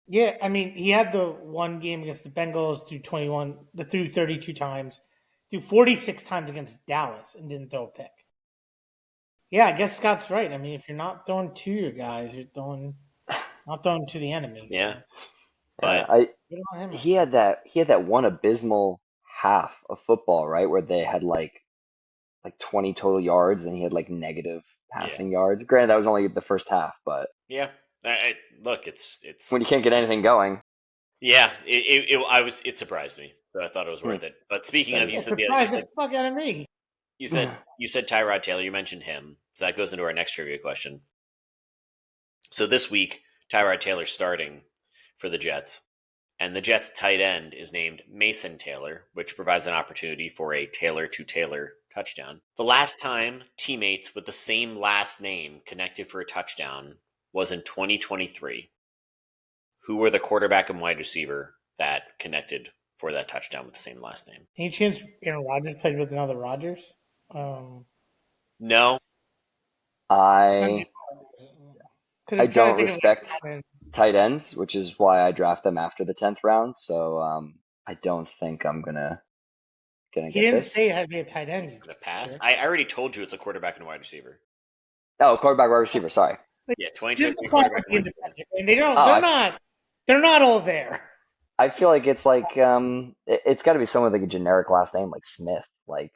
Yeah, I mean, he had the one game against the Bengals threw 32 times, threw 46 times against Dallas and didn't throw a pick. Yeah, I guess Scott's right. I mean, if you're not throwing to your guys, you're not throwing to the enemy. Yeah, So but good on him. He had that one abysmal half of football, right, where they had like 20 total yards and he had like negative passing yards. Granted, that was only the first half, but yeah. Look, it's when you can't get anything going. yeah. It surprised me, so I thought it was worth it. But speaking of, Yeah, surprise the fuck out of me. you said Tyrod Taylor. You mentioned him, so that goes into our next trivia question. So this week, Tyrod Taylor's starting for the Jets, and the Jets' tight end is named Mason Taylor, which provides an opportunity for a Taylor to Taylor touchdown. The last time teammates with the same last name connected for a touchdown was in 2023. Who were the quarterback and wide receiver that connected for that touchdown with the same last name? Any chance Aaron Rodgers played with another Rodgers? No. I don't respect tight ends, which is why I draft them after the 10th round. So I don't think I'm gonna get this. He didn't say it had to be a tight end. He's gonna pass. Sure. I already told you it's a quarterback and a wide receiver. Oh, quarterback, wide receiver. Sorry. Yeah, 2023 quarterback. And they don't. They're not all there. I feel like it's like it's got to be someone with like a generic last name, like Smith, like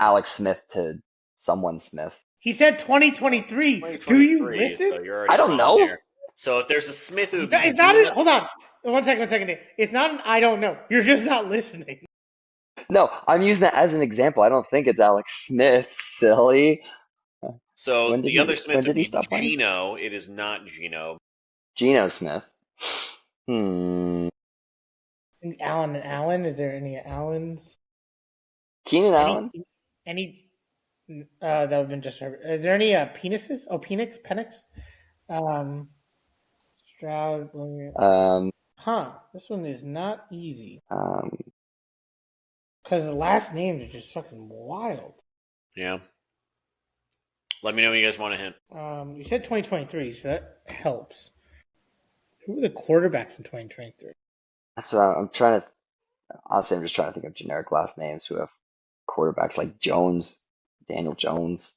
Alex Smith to someone Smith. He said 2023. Do you listen? So I don't know. There. So if there's a Smith who it's not. Hold on. One second. It's not an I don't know. You're just not listening. No, I'm using that as an example. I don't think it's Alex Smith, silly. So the other Smith would be Geno. It is not Geno. Geno Smith. Allen and Allen. Is there any Allens? Keenan Allen? Any that would have been just. Are there any penises? Oh, Penix? Stroud. This one is not easy. Because the last names are just fucking wild. Yeah. Let me know when you guys want a hint. You said 2023, so that helps. Who were the quarterbacks in 2023? That's what I'm trying to. Honestly, I'm just trying to think of generic last names who have quarterbacks like Jones, Daniel Jones.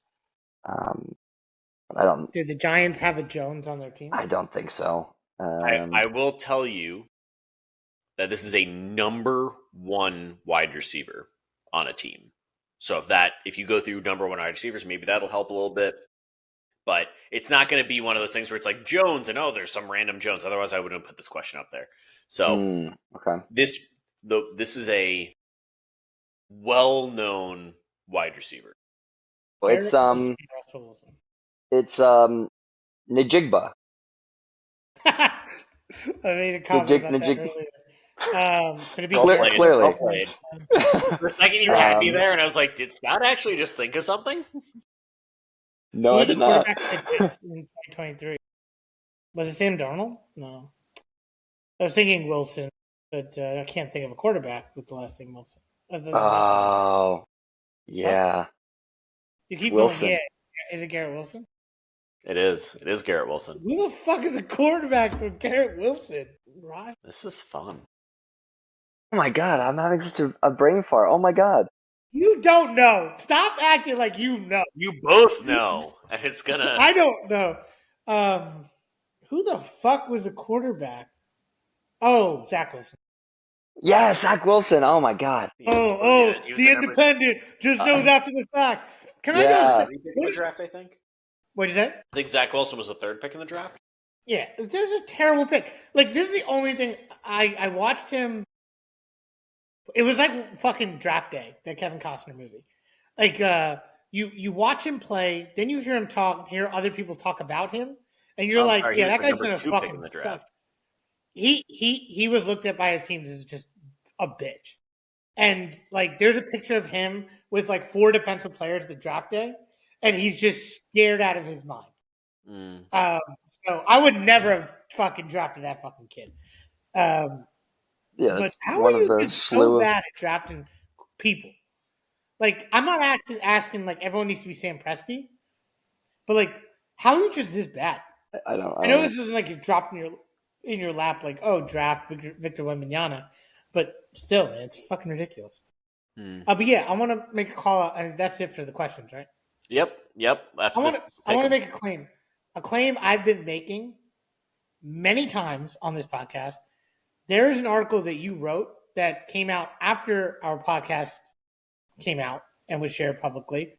But I don't. Did the Giants have a Jones on their team? I don't think so. I will tell you that this is a number one wide receiver on a team. So if you go through number one wide receivers, maybe that'll help a little bit. But it's not going to be one of those things where it's like Jones and there's some random Jones. Otherwise, I wouldn't put this question up there. So okay, this is a well-known wide receiver. Well, it's Njigba. I made a comment about that earlier. Could it be clearly? For a second, you had me there, and I was like, "Did Scott actually just think of something?" No, I did not. In 2023, was it Sam Darnold? No, I was thinking Wilson, but I can't think of a quarterback with the last name Wilson. Oh, yeah. You keep Wilson. going. Yeah, is it Garrett Wilson? It is. It is Garrett Wilson. Who the fuck is a quarterback with Garrett Wilson? Right? This is fun. Oh my god, I'm having such a brain fart. Oh my god. You don't know. Stop acting like you know. You both know. And it's gonna. I don't know. Who the fuck was the quarterback? Oh, Zach Wilson. Yeah, Zach Wilson. Oh my god. The independent just knows after the fact. Can I know the draft? I think. What is that? I think Zach Wilson was the third pick in the draft. Yeah, this is a terrible pick. Like, this is the only thing I watched him. It was like fucking Draft Day, that Kevin Costner movie. Like, you watch him play, then you hear him talk, hear other people talk about him, and you're that guy's gonna fucking suck. He was looked at by his teams as just a bitch. And like, there's a picture of him with like 4 defensive players the draft day, and he's just scared out of his mind. So I would never have fucking drafted that fucking kid. But how are you just so bad at drafting people? Like, I'm not asking like everyone needs to be Sam Presti, but like, how are you just this bad? I know this isn't like it dropped in your lap, like, oh, draft Victor Wembanyama, but still, man, it's fucking ridiculous. But yeah, I want to make a call out, and that's it for the questions, right? Yep. I want to make a claim. A claim I've been making many times on this podcast. There is an article that you wrote that came out after our podcast came out and was shared publicly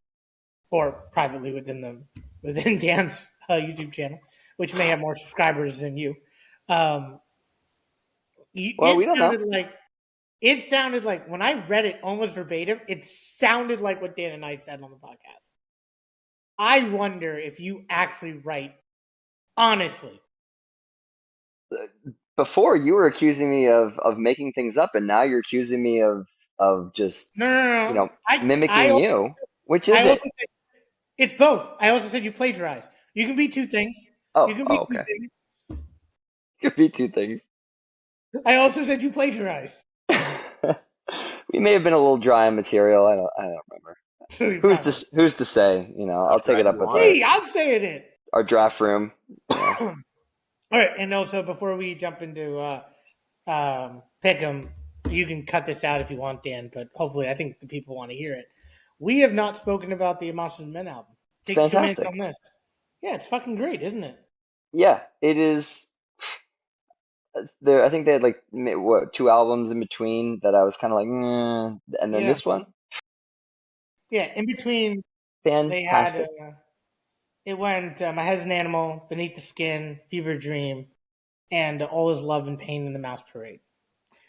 or privately within Dan's YouTube channel, which may have more subscribers than you. We don't know. It sounded like when I read it almost verbatim, it sounded like what Dan and I said on the podcast. I wonder if you actually write honestly. Before you were accusing me of making things up, and now you're accusing me of just No. Mimicking you. Which is it? It's both. I also said you plagiarize. You can be two things. You can be okay. 2 things. You can be 2 things. I also said you plagiarize. We may have been a little dry on material. I don't remember. So who's to say? I'll take it up with I'm saying it. Our draft room. Yeah. All right, and also before we jump into Pick'em, you can cut this out if you want, Dan, but hopefully I think the people want to hear it. We have not spoken about the Monsters and Men album. Take fantastic. 2 minutes on this. Yeah, it's fucking great, isn't it? Yeah, it is. I think they had 2 albums in between that I was kind of like, and then this one. Yeah, in between. Fantastic. They had. It went My Head is an Animal, Beneath the Skin, Fever Dream, and All Is Love and Pain in the Mouse Parade.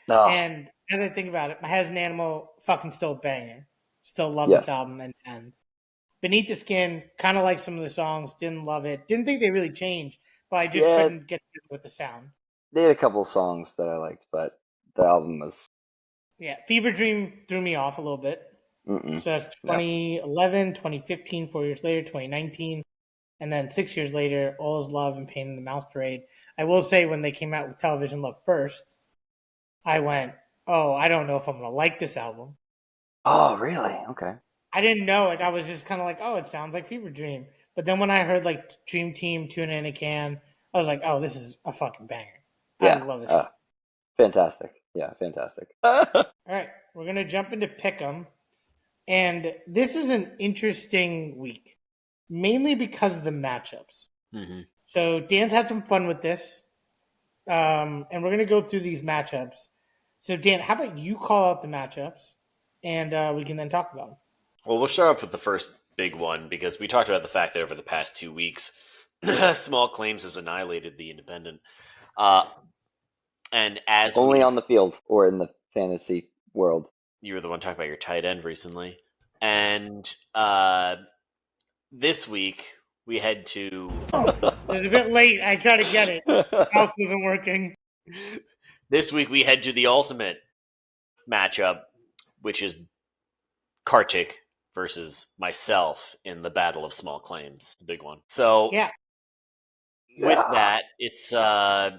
Oh. And as I think about it, My Head is an Animal, fucking still a banger. Still love this album. And Beneath the Skin, kind of like some of the songs, didn't love it. Didn't think they really changed, but I just couldn't get with the sound. They had a couple of songs that I liked, but the album was... Yeah, Fever Dream threw me off a little bit. So that's 2011, 2015, 4 years later, 2019. And then 6 years later, All Is Love and Pain in the Mouse Parade. I will say when they came out with Television Love First, I went, I don't know if I'm going to like this album. Oh, really? Okay. I didn't know. I was just kind of like, it sounds like Fever Dream. But then when I heard Dream Team, Tuna in a Can, I was like, this is a fucking banger. I love this album. Fantastic. Yeah, fantastic. All right, we're going to jump into Pick'em. And this is an interesting week. Mainly because of the matchups. Mm-hmm. So Dan's had some fun with this. And we're going to go through these matchups. So Dan, how about you call out the matchups and we can then talk about them. Well, we'll start off with the first big one because we talked about the fact that over the past 2 weeks, Small Claims has annihilated the Independent. And as only on the field or in the fantasy world. You were the one talking about your tight end recently. And this week, we head to... It was a bit late. I tried to get it. Mouse wasn't working. This week, we head to the ultimate matchup, which is Kartik versus myself in the Battle of Small Claims. The big one. So, with that, it's... right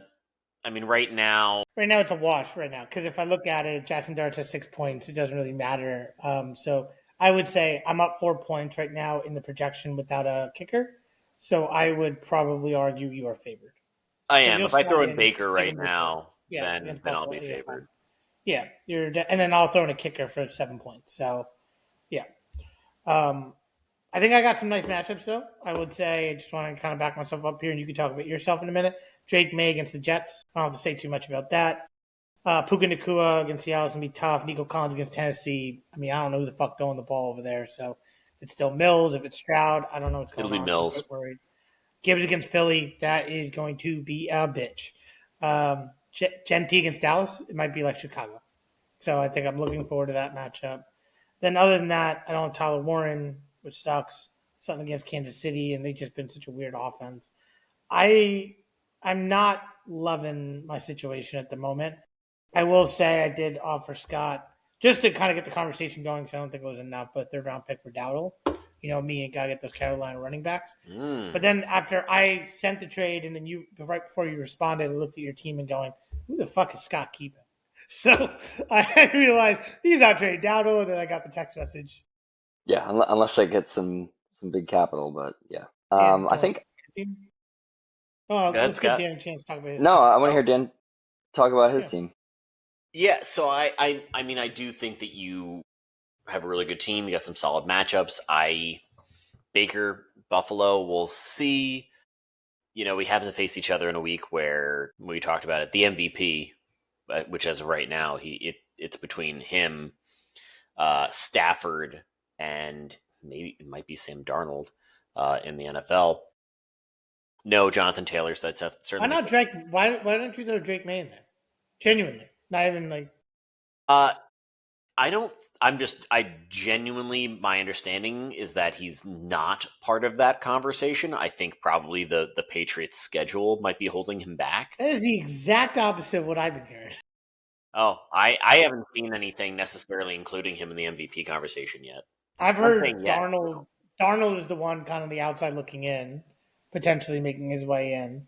now... Right now, it's a wash right now. Because if I look at it, Jackson Dart's at 6 points. It doesn't really matter. So... I would say I'm up 4 points right now in the projection without a kicker. So I would probably argue you are favored. I am. If I throw in Baker right now, then I'll be favored. Yeah, and then I'll throw in a kicker for 7 points. So, yeah. I think I got some nice matchups, though. I would say I just want to kind of back myself up here, and you can talk about yourself in a minute. Drake May against the Jets. I don't have to say too much about that. Puka Nacua against Seattle is going to be tough. Nico Collins against Tennessee. I don't know who the fuck throwing the ball over there. So if it's still Mills, if it's Stroud, I don't know what's going on. It'll be Mills. Gibbs against Philly. That is going to be a bitch. Genty against Dallas. It might be like Chicago. So I think I'm looking forward to that matchup. Then other than that, I don't have Tyler Warren, which sucks. Something against Kansas City, and they've just been such a weird offense. I'm not loving my situation at the moment. I will say I did offer Scott, just to kind of get the conversation going, so I don't think it was enough, but third-round pick for Dowdle. Me and got to get those Carolina running backs. But then after I sent the trade, and then right before you responded, I looked at your team and going, who the fuck is Scott keeping? So I realized he's out trading Dowdle, and then I got the text message. Yeah, unless I get some big capital, but yeah. I think... let's give Dan a chance to talk about his team. I want to hear Dan talk about his team. Yeah, so I do think that you have a really good team. You got some solid matchups. I Baker, Buffalo, we'll see. We happen to face each other in a week where we talked about it. The MVP, which as of right now, it's between him, Stafford, and maybe it might be Sam Darnold in the NFL. No, Jonathan Taylor. So that's certainly. Why not Drake? Why don't you throw Drake May in there? Genuinely, not even like. I don't. I genuinely, my understanding is that he's not part of that conversation. I think probably the Patriots' schedule might be holding him back. That is the exact opposite of what I've been hearing. Oh, I haven't seen anything necessarily including him in the MVP conversation yet. I've heard Darnold. Darnold is the one kind of the outside looking in, potentially making his way in.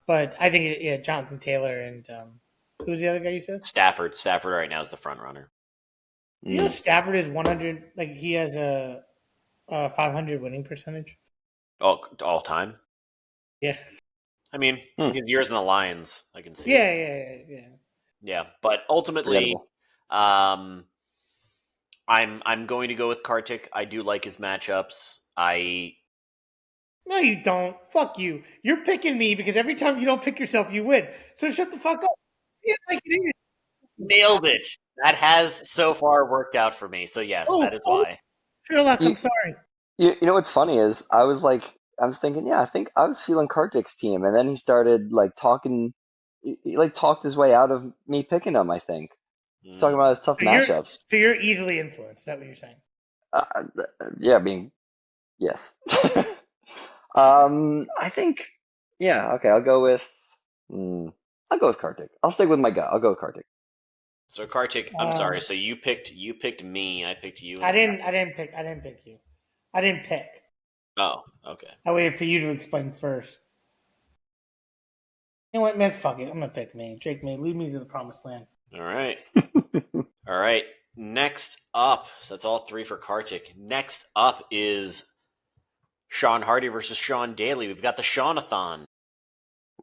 But I think Jonathan Taylor and who's the other guy you said? Stafford. Stafford right now is the front runner. You know, Stafford is 100. Like he has a 500 winning percentage. All time. Yeah. I mean, his years in the Lions, I can see. Yeah, but ultimately, I'm going to go with Kartik. I do like his matchups. No, you don't. Fuck you. You're picking me because every time you don't pick yourself, you win. So shut the fuck up. Yeah, like it is. Nailed it. That has so far worked out for me. So yes, that is why. Sherlock, I'm sorry. You know what's funny is I was thinking, I think I was feeling Kartik's team, and then he started like talking. He like talked his way out of me picking him. I think he's talking about his tough matchups. So you're easily influenced. Is that what you're saying? Yeah, I mean, yes. I think, okay. I'll go with Kartik. I'll stick with my gut. I'll go with Kartik. So Kartik, I'm sorry. So you picked me. I picked you. I didn't pick you. I didn't pick. Oh, okay. I waited for you to explain first. You know what, man? Fuck it. I'm gonna pick me. Drake May. Lead me to the promised land. All right. All right. Next up, so that's all three for Kartik. Next up is Sean Hardy versus Sean Daly. We've got the Sean-a-thon.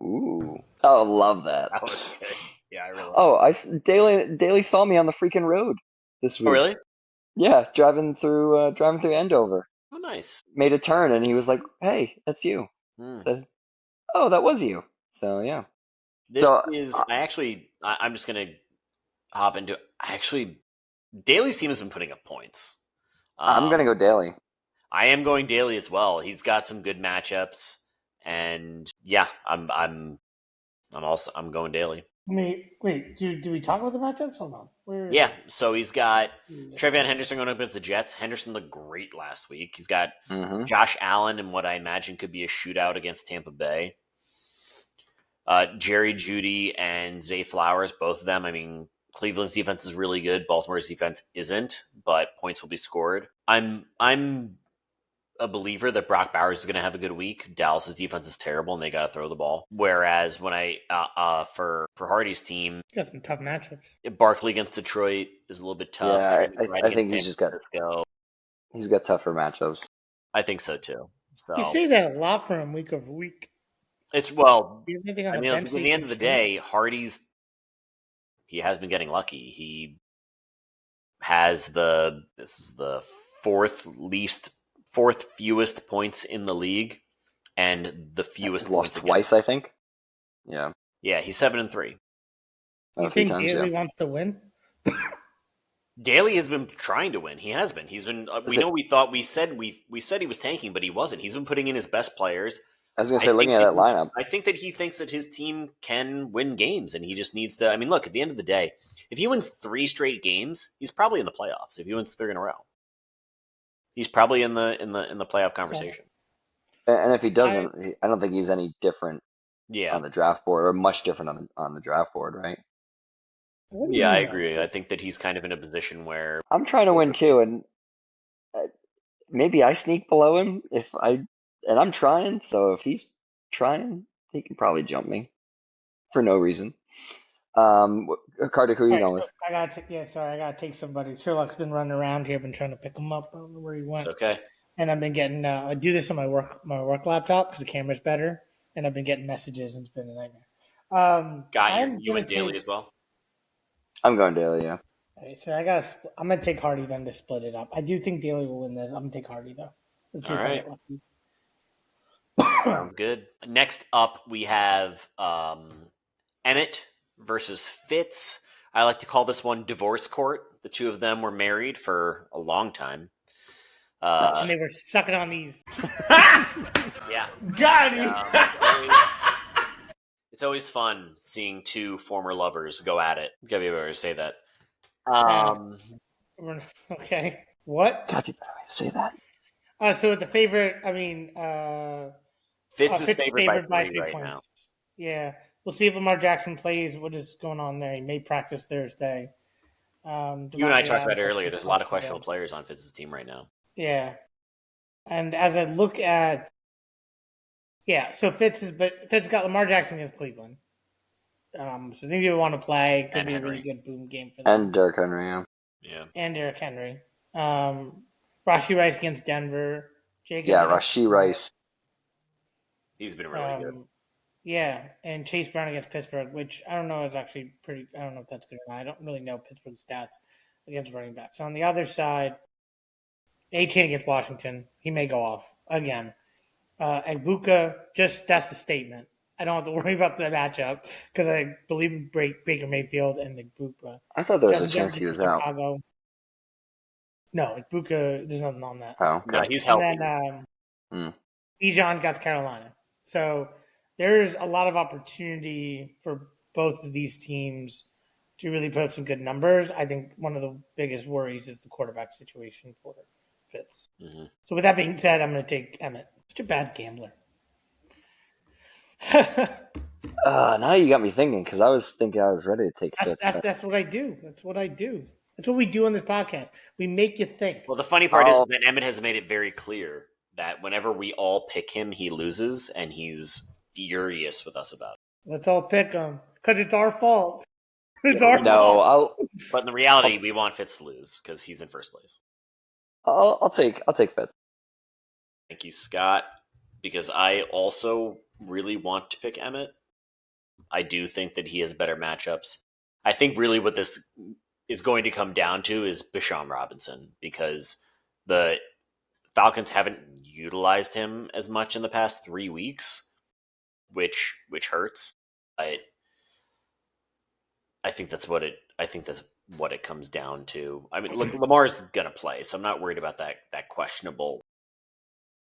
Ooh, I love that. That was good. Yeah, I really. Daly saw me on the freaking road this week. Oh, really? Yeah, driving through Andover. Oh, nice. Made a turn, and he was like, "Hey, that's you." Said, "Oh, that was you." So yeah. I'm just gonna hop into. Daly's team has been putting up points. I'm gonna go Daly. I am going Daly as well. He's got some good matchups, and yeah, I'm going Daly. Wait, do we talk about the matchups? Hold on. Yeah, so he's got Trevion Henderson going up against the Jets. Henderson looked great last week. He's got Josh Allen in what I imagine could be a shootout against Tampa Bay. Jerry Jeudy and Zay Flowers, both of them. I mean, Cleveland's defense is really good. Baltimore's defense isn't, but points will be scored. I'm a believer that Brock Bowers is going to have a good week. Dallas's defense is terrible, and they got to throw the ball. Whereas when for Hardy's team, got some tough matchups. Barkley against Detroit is a little bit tough. Yeah, I think he's got tougher matchups. I think so too. So you say that a lot for him week over week. It's at the end of the day, he has been getting lucky. He has this is the fourth fewest points in the league, and the fewest lost twice, I think. Yeah. Yeah, he's 7-3. You think Daly wants to win? Daly has been trying to win. He has been. He's been. We said he was tanking, but he wasn't. He's been putting in his best players. I was going to say, looking at that lineup, I think that he thinks that his team can win games, and he just needs to. I mean, look, at the end of the day, if he wins 3 straight games, he's probably in the playoffs. If he wins 3 in a row, he's probably in the playoff conversation. And if he doesn't, I don't think he's any different. Yeah. On the draft board, or much different on the draft board, right? Yeah, I agree. I think that he's kind of in a position where I'm trying to win too, and maybe I sneak below him and I'm trying. So if he's trying, he can probably jump me for no reason. Carter, who are you going with? I gotta take somebody. Sherlock's been running around here. I've been trying to pick him up. I don't know where he went. It's okay. And I've been getting. I do this on my work laptop because the camera's better, and I've been getting messages, and it's been a nightmare. You went Daly as well. I'm going Daly, yeah. Right, so I'm gonna take Hardy then to split it up. I do think Daly will win this. I'm gonna take Hardy though. Let's see All if I right. get lucky. Sounds good. Next up, we have Emmett versus Fitz. I like to call this one divorce court. The two of them were married for a long time. And they were sucking on these. Yeah. Got him. It's always fun seeing two former lovers go at it. Gotta be able to say that. Okay. What? God, you better way to say that. So the favorite, I mean, Fitz is favored by 3 3 right points. now. Yeah. We'll see if Lamar Jackson plays. What is going on there? He may practice Thursday. You and I talked about it earlier. There's a lot of questionable players on Fitz's team right now. Yeah. And as I look at, so Fitz got Lamar Jackson against Cleveland. So I think you want to play. Could And be Henry. a really good boom game for them. And Derrick Henry, yeah. Yeah. And Derrick Henry. Rashee Rice against Denver. Rashee Rice. He's been really good. Yeah, and Chase Brown against Pittsburgh, which I don't know is actually pretty. I don't know if that's good or not. I don't really know Pittsburgh's stats against running backs. On the other side, A-Chain against Washington, he may go off again. Egbuka, that's the statement. I don't have to worry about the matchup because I believe in Baker Mayfield and Egbuka. I thought there was a chance he was out. Chicago. No, Egbuka, there's nothing on that. Oh, okay. No, he's healthy. And then Bijan got Carolina. So there's a lot of opportunity for both of these teams to really put up some good numbers. I think one of the biggest worries is the quarterback situation for Fitz. Mm-hmm. So with that being said, I'm going to take Emmett. Such a bad gambler. Now you got me thinking because I was thinking I was ready to take Fitz. That's what I do. That's what I do. That's what we do on this podcast. We make you think. Well, the funny part is that Emmett has made it very clear that whenever we all pick him, he loses, and he's furious with us about it. Let's all pick him because it's our fault. It's our fault. No, But in the reality, we want Fitz to lose because he's in first place. I'll take Fitz. Thank you, Scott, because I also really want to pick Emmett. I do think that he has better matchups. I think really what this is going to come down to is Bijan Robinson because the Falcons haven't utilized him as much in the past 3 weeks, which hurts. I think that's what it comes down to. I mean, look, Lamar's gonna play, so I'm not worried about that questionable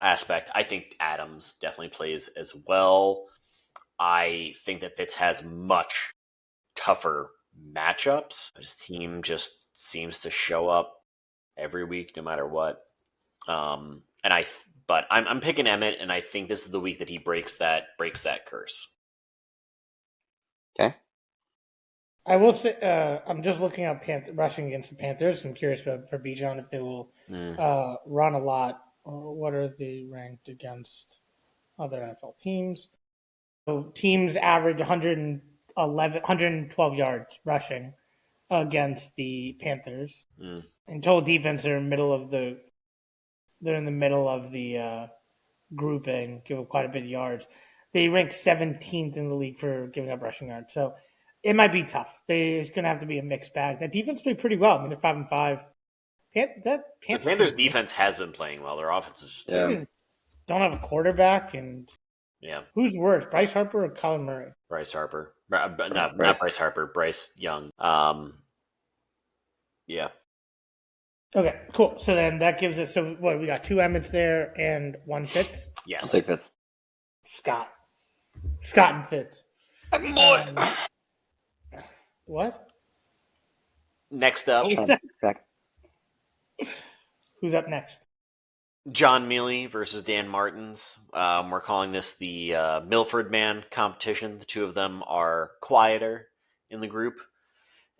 aspect. I think Adams definitely plays as well. I think that Fitz has much tougher matchups. His team just seems to show up every week, no matter what. But I'm picking Emmett, and I think this is the week that he breaks that curse. Okay. I will say I'm just looking up rushing against the Panthers. I'm curious for Bijan if they will run a lot. Or what are they ranked against other NFL teams? So teams average 112 yards rushing against the Panthers. And total defense, they're in the middle of the grouping, give up quite a bit of yards. They rank 17th in the league for giving up rushing yards. So it might be tough. It's going to have to be a mixed bag. That defense played pretty well. I mean, they're 5-5. The Panthers' defense has been playing well. Their offense is just don't have a quarterback. And who's worse, Bryce Harper or Kyler Murray? Bryce Harper. Not Bryce Harper. Bryce Young. Yeah. Okay, cool. So then that gives us, so what, we got 2 Emmets there and 1 Fitz? Yes. I'll take Fitz. Scott and Fitz. What? Next up, who's up next? John Mealy versus Dan Martins. We're calling this the Milford Man competition. The two of them are quieter in the group,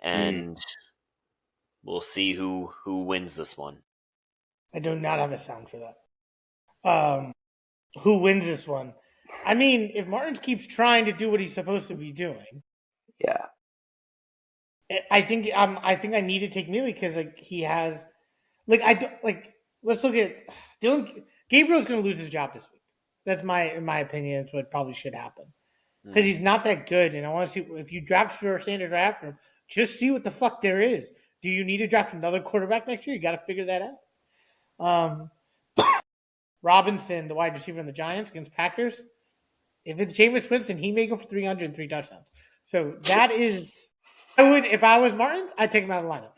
and we'll see who wins this one. I do not have a sound for that. Who wins this one? I mean, if Martins keeps trying to do what he's supposed to be doing, I think I need to take Mealy because he has, let's look at Dylan. Gabriel's going to lose his job this week. That's in my opinion. It's what probably should happen because he's not that good. And I want to see if you draft your standard draft him, just see what the fuck there is. Do you need to draft another quarterback next year? You got to figure that out. Robinson, the wide receiver in the Giants against Packers. If it's Jameis Winston, he may go for 303 touchdowns. So that is, I would, if I was Martins, I'd take him out of the lineup.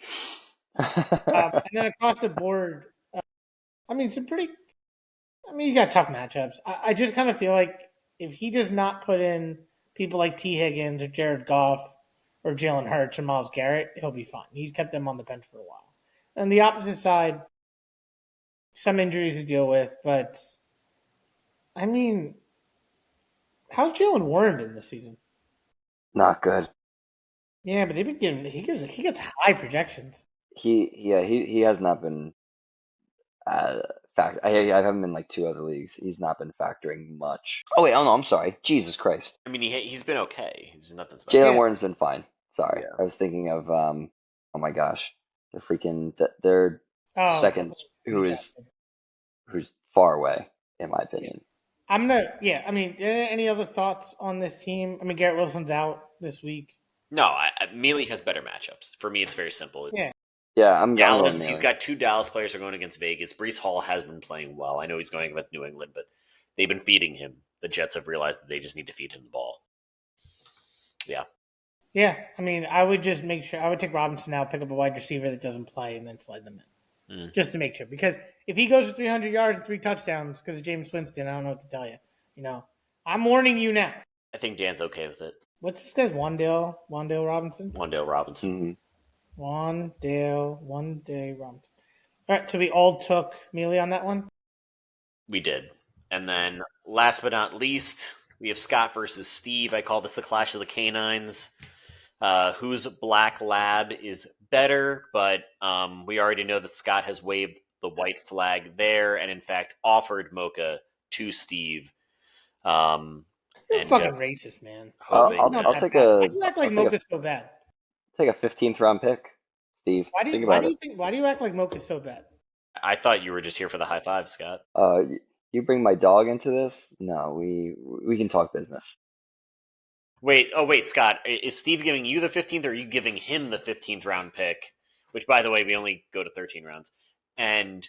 And then across the board, you got tough matchups. I just kind of feel like if he does not put in people like T. Higgins or Jared Goff or Jalen Hurts or Myles Garrett, he'll be fine. He's kept them on the bench for a while. On the opposite side, some injuries to deal with, but how's Jalen Warren been this season? Not good. Yeah, but they've been getting he gets high projections. He has not been I have him in like 2 other leagues. He's not been factoring much. Oh wait, no, I'm sorry. Jesus Christ. I mean, he's been okay. He's nothing special. Jalen Warren's been fine. Sorry, I was thinking of oh my gosh, the freaking their second who's far away in my opinion. Any other thoughts on this team? I mean, Garrett Wilson's out this week. No, Mealy has better matchups. For me, it's very simple. Yeah, I'm Dallas. He's got 2 Dallas players are going against Vegas. Breece Hall has been playing well. I know he's going against New England, but they've been feeding him. The Jets have realized that they just need to feed him the ball. Yeah. Yeah, I would just make sure. I would take Robinson out, pick up a wide receiver that doesn't play, and then slide them in. Just to make sure. Because if he goes for 300 yards and 3 touchdowns because of James Winston, I don't know what to tell you. I'm warning you now. I think Dan's okay with it. What's this guy's Wan'Dale Robinson? Wan'Dale Robinson. Wan'Dale Robinson. All right, so we all took Mealy on that one? We did. And then last but not least, we have Scott versus Steve. I call this the Clash of the Canines. Whose black lab is better, but we already know that Scott has waved the white flag there and in fact offered Mocha to Steve. You're fucking racist, man. I'll take a. Why do you act like Mocha's so bad? Take a 15th round pick, Steve. Why do you act like Mocha's so bad? I thought you were just here for the high five, Scott. You bring my dog into this? No, we can talk business. Wait, Scott, is Steve giving you the 15th or are you giving him the 15th round pick? Which, by the way, we only go to 13 rounds. And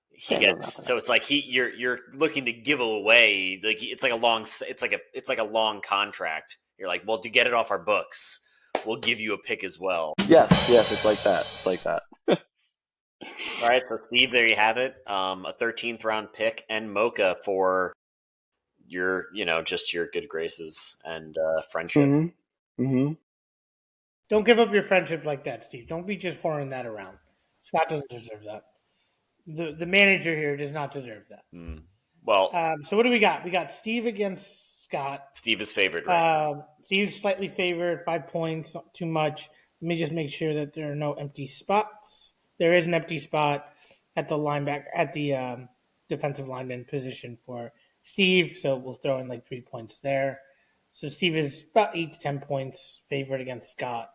he gets, so it's like you're looking to give away, like it's like a long contract. You're like, well, to get it off our books, we'll give you a pick as well. Yes, it's like that. All right, so Steve, there you have it. A 13th round pick and Mocha for your, just your good graces and friendship. Mm-hmm. Don't give up your friendship like that, Steve. Don't be just pouring that around. Scott doesn't deserve that. The manager here does not deserve that. Well, so what do we got? We got Steve against Scott. Steve is favored, right? Steve's slightly favored, 5 points, not too much. Let me just make sure that there are no empty spots. There is an empty spot at the defensive lineman position for Steve, so we'll throw in like 3 points there. So Steve is about 8 to 10 points favored against Scott.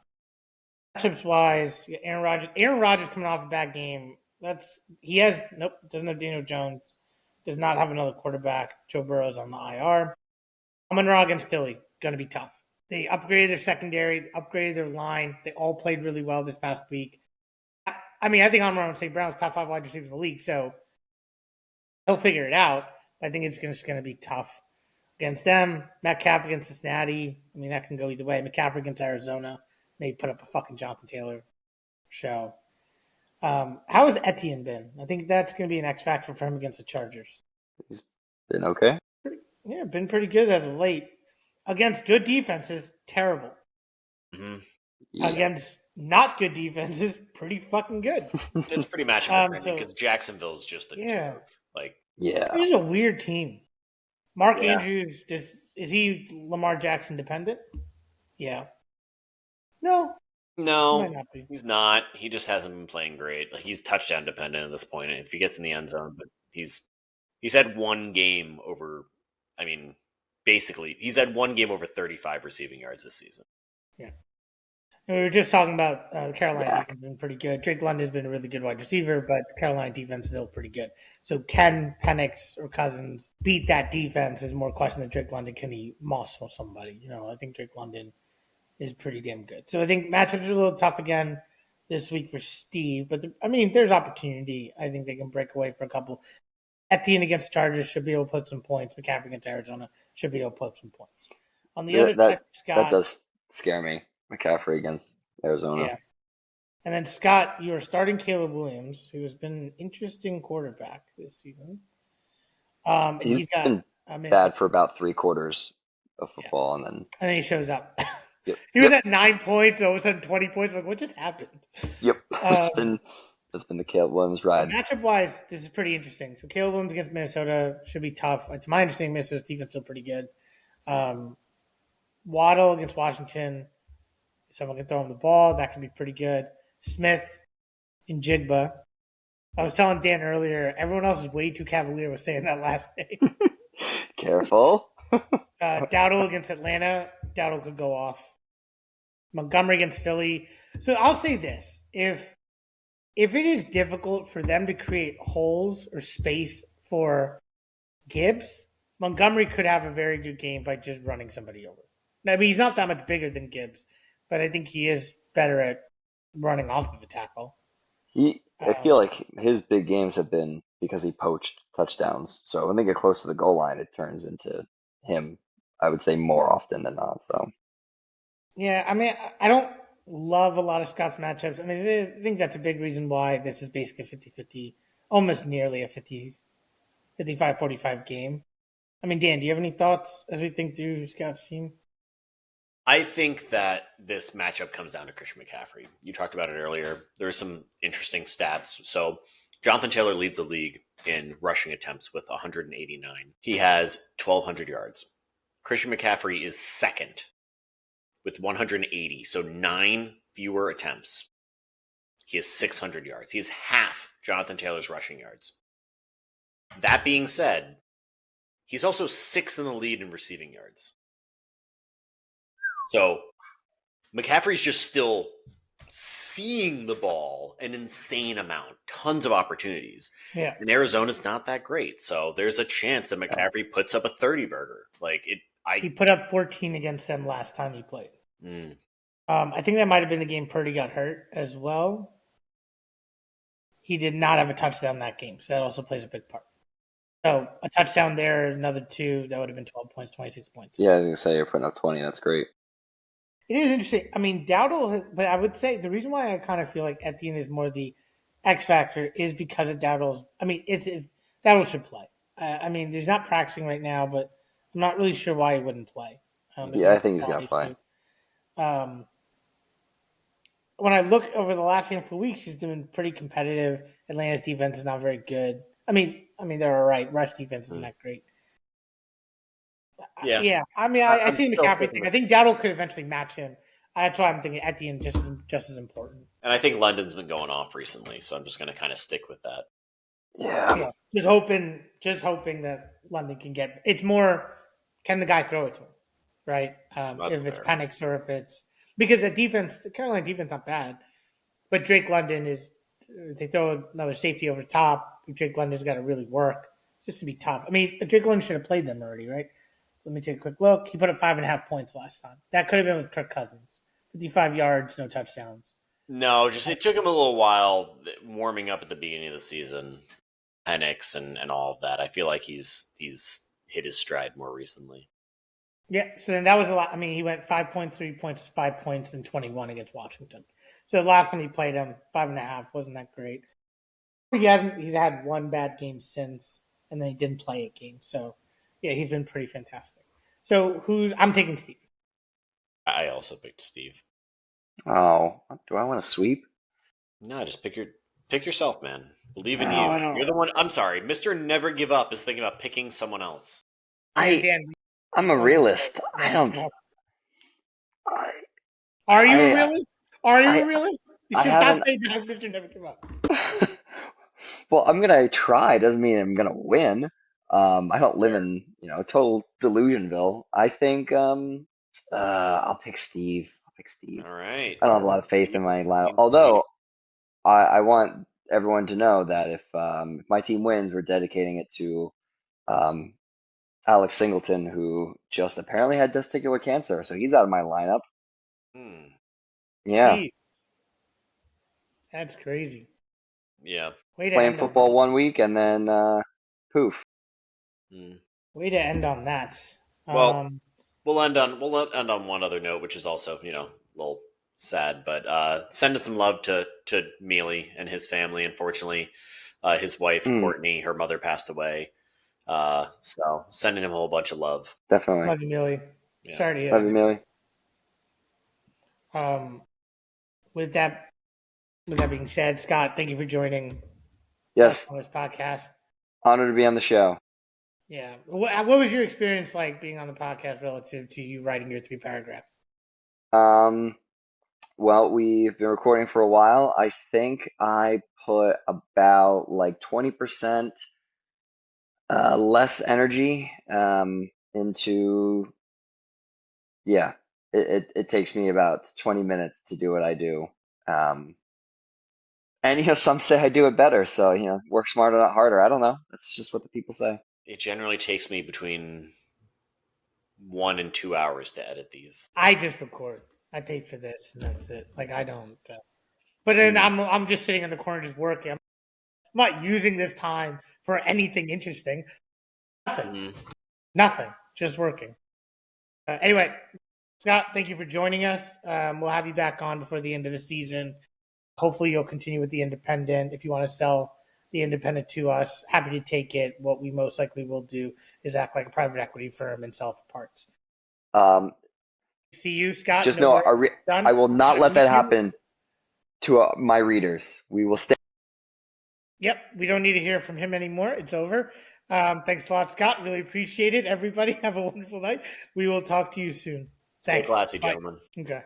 Matchups wise, Aaron Rodgers coming off a bad game. Doesn't have Daniel Jones, does not have another quarterback. Joe Burrow's on the IR. Amon-Ra against Philly, going to be tough. They upgraded their secondary, upgraded their line. They all played really well this past week. I think Amon-Ra St. Brown's top 5 wide receiver in the league, so he'll figure it out. I think it's just going to be tough against them. Metcalf against Cincinnati. That can go either way. McCaffrey against Arizona. They put up a fucking Jonathan Taylor show. How has Etienne been? I think that's going to be an X factor for him against the Chargers. He's been okay. Been pretty good as of late. Against good defenses, terrible. Mm-hmm. Yeah. Against not good defenses, pretty fucking good. It's pretty matchup because Jacksonville's just a joke. This is a weird team. Mark Andrews, is he Lamar Jackson dependent? Yeah. No, he's not. He just hasn't been playing great. He's touchdown dependent at this point. If he gets in the end zone, but he's had one game over. Basically, he's had one game over 35 receiving yards this season. Yeah. And we were just talking about the Carolina defense has been pretty good. Drake London has been a really good wide receiver, but the Carolina defense is still pretty good. So can Penix or Cousins beat that defense is more question than Drake London. Can he moss somebody? I think Drake London is pretty damn good. So I think matchups are a little tough again this week for Steve. But, there's opportunity. I think they can break away for a couple. Etienne against Chargers should be able to put some points. McCaffrey against Arizona should be able to put some points. On the other side, Scott. That does scare me. McCaffrey against Arizona. Yeah. And then Scott, you are starting Caleb Williams, who has been an interesting quarterback this season. He's been bad for about 3 quarters of football, and then he shows up. Yep. He was at 9 points, all of a sudden 20 points. Like, what just happened? Yep. It's been the Caleb Williams ride. Matchup wise, this is pretty interesting. So Caleb Williams against Minnesota should be tough. It's my understanding Minnesota's defense is still pretty good. Waddle against Washington, someone can throw him the ball. That could be pretty good. Smith and Jigba. I was telling Dan earlier, everyone else is way too cavalier with saying that last name. Careful. Dowdle against Atlanta. Dowdle could go off. Montgomery against Philly. So I'll say this. If it is difficult for them to create holes or space for Gibbs, Montgomery could have a very good game by just running somebody over. I mean, he's not that much bigger than Gibbs, but I think he is better at running off of a tackle. I feel like his big games have been because he poached touchdowns. So when they get close to the goal line, it turns into him, I would say, more often than not. So yeah, I mean, I don't love a lot of Scott's matchups. I mean, I think that's a big reason why this is basically a 50-50, almost nearly a 55-45 game. I mean, Dan, do you have any thoughts as we think through Scott's team? I think that this matchup comes down to Christian McCaffrey. You talked about it earlier. There are some interesting stats. So Jonathan Taylor leads the league in rushing attempts with 189. He has 1,200 yards. Christian McCaffrey is second with 180, so 9 fewer attempts. He has 600 yards. He has half Jonathan Taylor's rushing yards. That being said, he's also 6th in the lead in receiving yards. So McCaffrey's just still seeing the ball an insane amount, tons of opportunities. Yeah. And Arizona's not that great. So there's a chance that McCaffrey puts up a 30-burger. He put up 14 against them last time he played. I think that might have been the game Purdy got hurt as well. He did not have a touchdown that game, so that also plays a big part. So a touchdown there, another 2, that would have been 12 points, 26 points. Yeah, I was going to say you're putting up 20. That's great. It is interesting. I mean, Dowdle, but I would say the reason why I kind of feel like Etienne is more the X factor is because of Dowdle's. I mean, Dowdle should play. I mean, he's not practicing right now, but I'm not really sure why he wouldn't play. I think he's going to play. When I look over the last handful of weeks, he's been pretty competitive. Atlanta's defense is not very good. I mean, they're all right. Rush defense isn't that great. Yeah. I mean, I see the McCaffrey thing. I think Dowdle could eventually match him. That's why I'm thinking Etienne just as important. And I think London's been going off recently, so I'm just going to kind of stick with that. Yeah. Just hoping that London can get. It's more, can the guy throw it to him, right? If it's Penix or if it's because the Carolina defense not bad, but Drake London is. They throw another safety over the top. Drake London's got to really work just to be tough. I mean, Drake London should have played them already, right? So let me take a quick look. He put up 5.5 points last time. That could have been with Kirk Cousins. 55 yards, no touchdowns. No, it took him a little while warming up at the beginning of the season. Penix and all of that. I feel like he's hit his stride more recently. Yeah, so then that was a lot. I mean, he went 5 points, 3 points, 5 points, and 21 against Washington. So the last time he played him, 5.5 wasn't that great. He's had one bad game since, and then he didn't play a game. So yeah, he's been pretty fantastic. So I'm taking Steve. I also picked Steve. Oh, do I want to sweep? No, just pick yourself, man. Believe in you. You're the one. I'm sorry, Mr. Never Give Up is thinking about picking someone else. I'm a realist. I don't. Are you a realist? Are you a realist? You should stop saying that, Mr. Never Give Up. Well, I'm gonna try. Doesn't mean I'm gonna win. I don't live in total delusionville. I think I'll pick Steve. All right. I don't have a lot of faith in my lineup. Although I want everyone to know that if my team wins, we're dedicating it to Alex Singleton, who just apparently had testicular cancer, so he's out of my lineup. Yeah. Jeez. That's crazy. Yeah. Playing football 1 week and then Poof. Way to end on that. Well, we'll end on one other note, which is also a little sad, but sending some love to Mealy and his family. Unfortunately, his wife Courtney, her mother passed away. So sending him a whole bunch of love. Definitely. Love you, Millie. Yeah. Sorry to hear. Love you, Millie. With that being said, Scott, thank you for joining Yes. us on this podcast. Honored to be on the show. Yeah. What was your experience like being on the podcast relative to you writing your 3 paragraphs? Well, we've been recording for a while. I think I put about like 20% less energy into, yeah, it takes me about 20 minutes to do what I do. And some say I do it better, so work smarter, not harder. I don't know. That's just what the people say. It generally takes me between 1 and 2 hours to edit these. I just record. I pay for this, and that's it. Like I don't. But then I'm just sitting in the corner just working. I'm not using this time for anything interesting. Nothing. Nothing. Just working. Anyway, Scott, thank you for joining us. We'll have you back on before the end of the season. Hopefully you'll continue with the Independent. If you want to sell the Independent to us, happy to take it. What we most likely will do is act like a private equity firm and sell for parts. See you, Scott. Just know I will not let that happen to my readers. We will stay. Yep, we don't need to hear from him anymore. It's over. Thanks a lot, Scott. Really appreciate it. Everybody have a wonderful night. We will talk to you soon. Thanks. Stay classy, gentlemen. Okay.